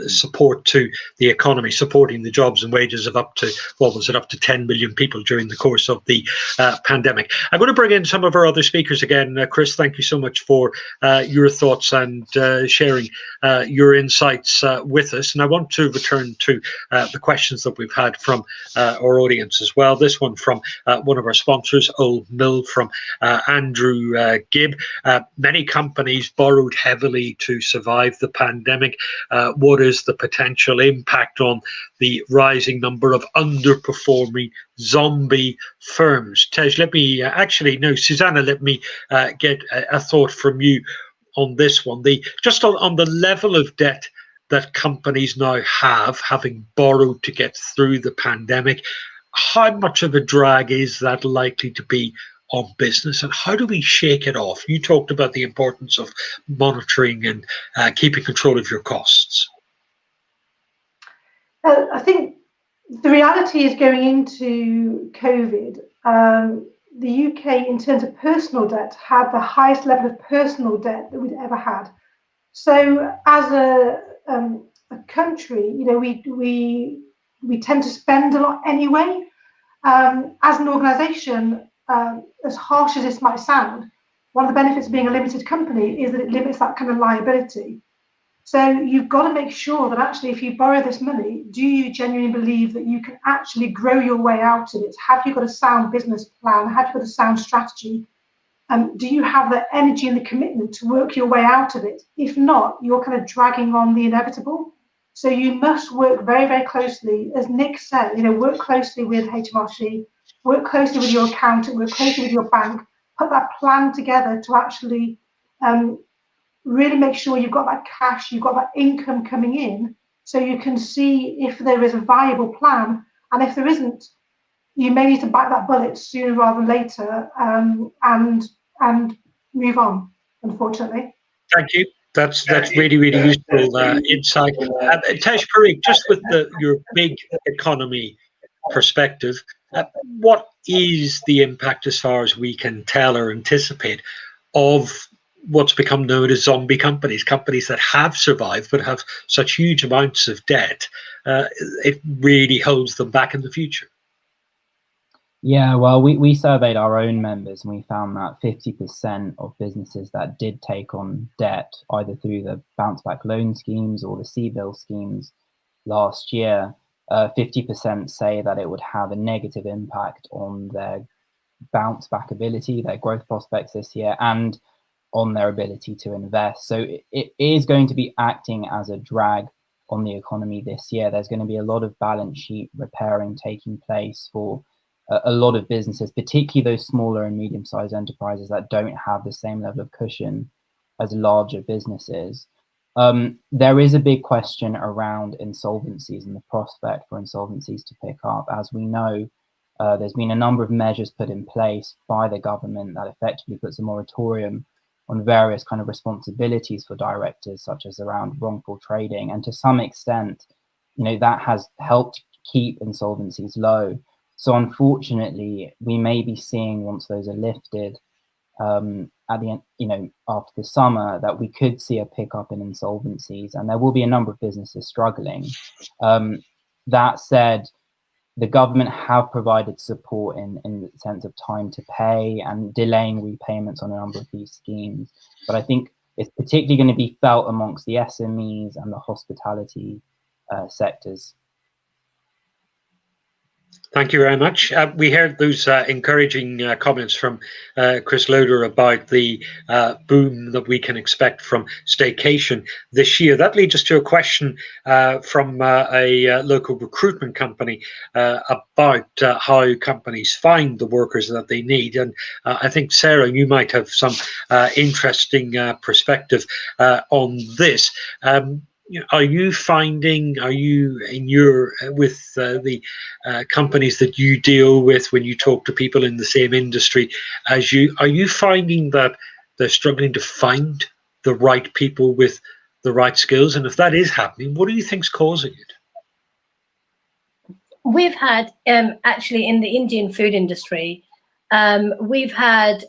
S2: support to the economy, supporting the jobs and wages of up to 10 million people during the course of the pandemic. I'm going to bring in some of our other speakers again. Chris, thank you so much for your thoughts and sharing your insights with us. And I want to return to the questions that we've had from our audience as well. This one from one of our sponsors, Old Mill, from Andrew Gibb. Many companies borrowed heavily to survive the pandemic. What is the potential impact on the rising number of underperforming zombie firms? Tej, let me Susanna, let me get a thought from you on this one. Just on the level of debt that companies now have, having borrowed to get through the pandemic, how much of a drag is that likely to be on business, and how do we shake it off? You talked about the importance of monitoring and keeping control of your costs.
S5: I think the reality is, going into COVID, the UK, in terms of personal debt, had the highest level of personal debt that we'd ever had. So as a country, we tend to spend a lot anyway. As an organisation, as harsh as this might sound, one of the benefits of being a limited company is that it limits that kind of liability. So you've got to make sure that actually, if you borrow this money, do you genuinely believe that you can actually grow your way out of it? Have you got a sound business plan? Have you got a sound strategy? Do you have the energy and the commitment to work your way out of it? If not, you're kind of dragging on the inevitable. So you must work very, very closely, as Nick said, work closely with HMRC, work closely with your accountant, work closely with your bank, put that plan together to actually really make sure you've got that cash, you've got that income coming in, so you can see if there is a viable plan, and if there isn't, you may need to bite that bullet sooner rather than later, and move on, unfortunately.
S2: Thank you. That's really, really useful insight. Tej Parikh, just with your big economy perspective, what is the impact, as far as we can tell or anticipate, of what's become known as zombie companies that have survived but have such huge amounts of debt, it really holds them back in the future?
S4: Yeah, well, we surveyed our own members, and we found that 50% of businesses that did take on debt, either through the bounce back loan schemes or the CBIL schemes last year, 50% say that it would have a negative impact on their bounce back ability, their growth prospects this year, and on their ability to invest. So it is going to be acting as a drag on the economy this year. There's going to be a lot of balance sheet repairing taking place for a lot of businesses, particularly those smaller and medium-sized enterprises that don't have the same level of cushion as larger businesses. There is a big question around insolvencies and the prospect for insolvencies to pick up. As we know, there's been a number of measures put in place by the government that effectively puts a moratorium on various kind of responsibilities for directors, such as around wrongful trading. And to some extent, that has helped keep insolvencies low. So unfortunately, we may be seeing, once those are lifted at the end, after the summer, that we could see a pickup in insolvencies, and there will be a number of businesses struggling. That said, the government have provided support in the sense of time to pay and delaying repayments on a number of these schemes. But I think it's particularly going to be felt amongst the SMEs and the hospitality sectors.
S2: Thank you very much. We heard those encouraging comments from Chris Loader about the boom that we can expect from staycation this year. That leads us to a question from a local recruitment company about how companies find the workers that they need. And I think, Sarah, you might have some interesting perspective on this. Are you in your with the companies that you deal with, when you talk to people in the same industry as you, are you finding that they're struggling to find the right people with the right skills? And if that is happening, what do you think's causing it?
S6: We've had actually in the Indian food industry, we've had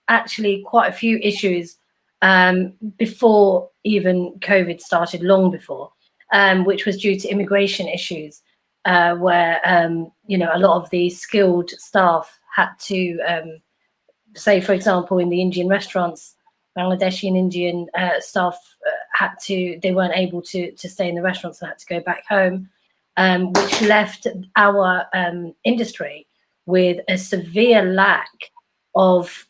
S6: actually quite a few issues before even COVID started, long before, which was due to immigration issues, where a lot of the skilled staff had to, say, for example, in the Indian restaurants, Bangladeshi and Indian staff they weren't able to stay in the restaurants and had to go back home, which left our industry with a severe lack of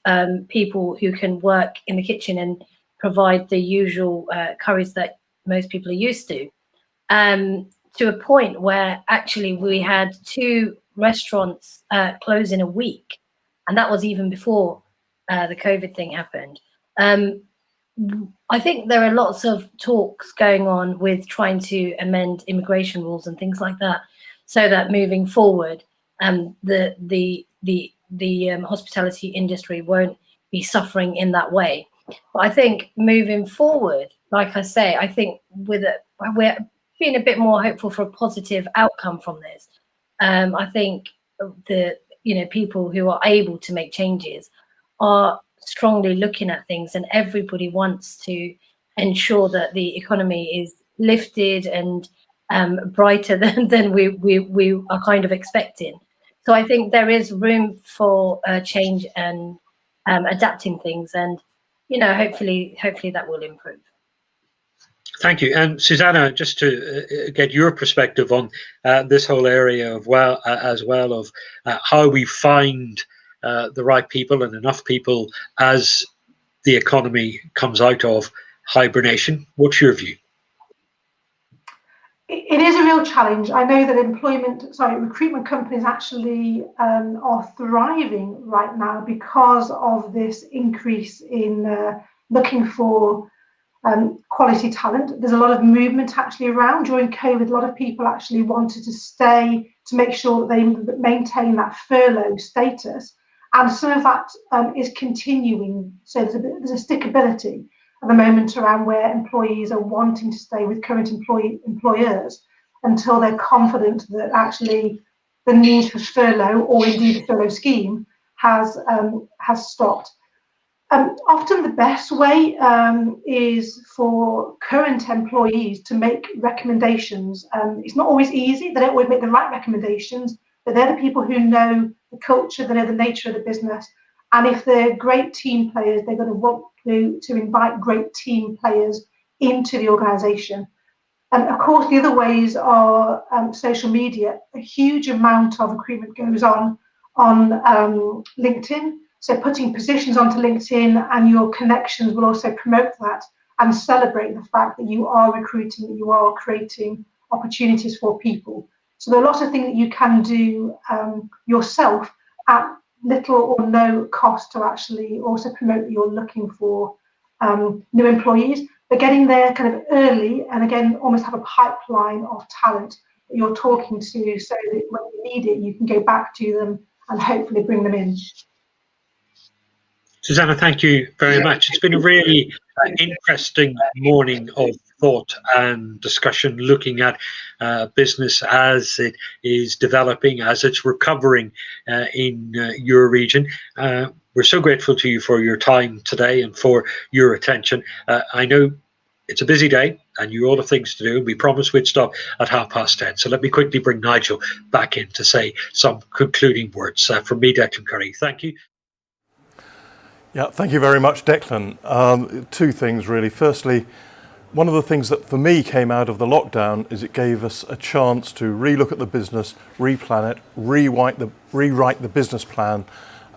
S6: people who can work in the kitchen and provide the usual curries that most people are used to a point where actually we had 2 restaurants close in a week, and that was even before the COVID thing happened. I think there are lots of talks going on with trying to amend immigration rules and things like that, so that moving forward, the hospitality industry won't be suffering in that way. But I think moving forward, like I say, I think we're being a bit more hopeful for a positive outcome from this. I think people who are able to make changes are strongly looking at things, and everybody wants to ensure that the economy is lifted and brighter than we are kind of expecting. So I think there is room for change and adapting things, and hopefully that will improve.
S2: Thank you. And Susanna, just to get your perspective on this whole area of how we find the right people and enough people as the economy comes out of hibernation. What's your view?
S5: it is a real challenge. I know that recruitment companies actually are thriving right now because of this increase in looking for quality talent. There's a lot of movement actually around. During COVID, a lot of people actually wanted to stay to make sure that they maintain that furlough status. And some of that is continuing. So there's a stickability at the moment around where employees are wanting to stay with current employers until they're confident that actually the need for furlough, or indeed the furlough scheme, has stopped. Often the best way is for current employees to make recommendations. It's not always easy. They don't always make the right recommendations, but they're the people who know the culture, they know the nature of the business. And if they're great team players, they're going to want to invite great team players into the organisation. And of course, the other ways are social media. A huge amount of recruitment goes on LinkedIn. So putting positions onto LinkedIn, and your connections will also promote that and celebrate the fact that you are recruiting, that you are creating opportunities for people. So there are lots of things that you can do yourself at little or no cost to actually also promote that you're looking for new employees, but getting there kind of early, and again, almost have a pipeline of talent that you're talking to, so that when you need it, you can go back to them and hopefully bring them in.
S2: Susanna, thank you very much. It's been a really interesting morning of thought and discussion, looking at business as it is developing, as it's recovering in your region. We're so grateful to you for your time today and for your attention. I know it's a busy day and you all have things to do. We promised we'd stop at 10:30. So let me quickly bring Nigel back in to say some concluding words. From me, Declan Curry. Thank you.
S1: Yeah, thank you very much, Declan. Two things really. Firstly, one of the things that for me came out of the lockdown is it gave us a chance to relook at the business, replan it, rewrite the business plan,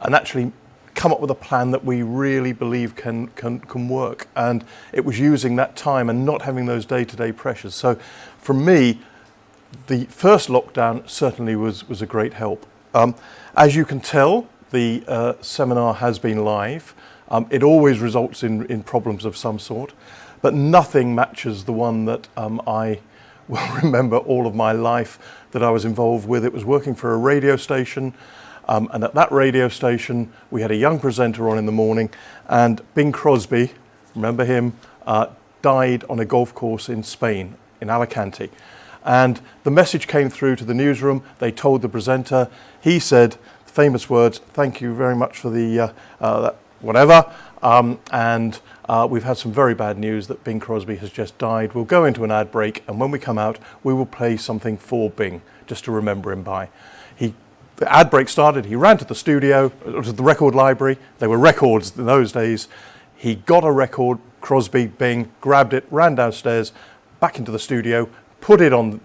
S1: and actually come up with a plan that we really believe can work. And it was using that time and not having those day-to-day pressures. So for me, the first lockdown certainly was a great help. As you can tell, the seminar has been live. It always results in problems of some sort, but nothing matches the one that I will remember all of my life that I was involved with. It was working for a radio station, and at that radio station we had a young presenter on in the morning, and Bing Crosby, remember him, died on a golf course in Spain, in Alicante. And the message came through to the newsroom. They told the presenter, he said famous words, "Thank you very much for the whatever," and we've had some very bad news that Bing Crosby has just died. We'll go into an ad break, and when we come out, we will play something for Bing, just to remember him by. The ad break started, he ran to the studio, to the record library. There were records in those days. He got a record, Crosby, Bing, grabbed it, ran downstairs, back into the studio, put it on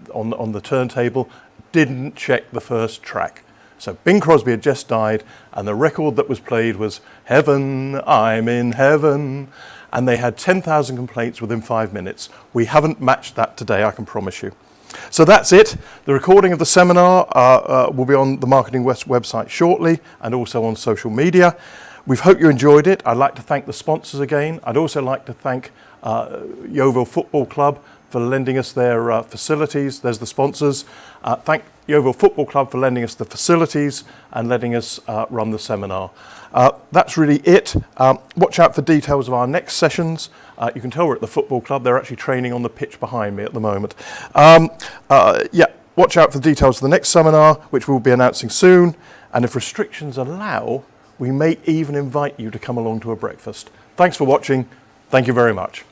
S1: the turntable, didn't check the first track. So Bing Crosby had just died, and the record that was played was "Heaven, I'm in Heaven," and they had 10,000 complaints within 5 minutes. We haven't matched that today, I can promise you. So that's it. The recording of the seminar will be on the Marketing West website shortly, and also on social media. We hope you enjoyed it. I'd like to thank the sponsors again. I'd also like to thank Yeovil Football Club for lending us their facilities. There's the sponsors. Thank Yeovil Football Club for lending us the facilities and letting us run the seminar. That's really it. Watch out for details of our next sessions. You can tell we're at the football club. They're actually training on the pitch behind me at the moment. Watch out for the details of the next seminar, which we'll be announcing soon. And if restrictions allow, we may even invite you to come along to a breakfast. Thanks for watching. Thank you very much.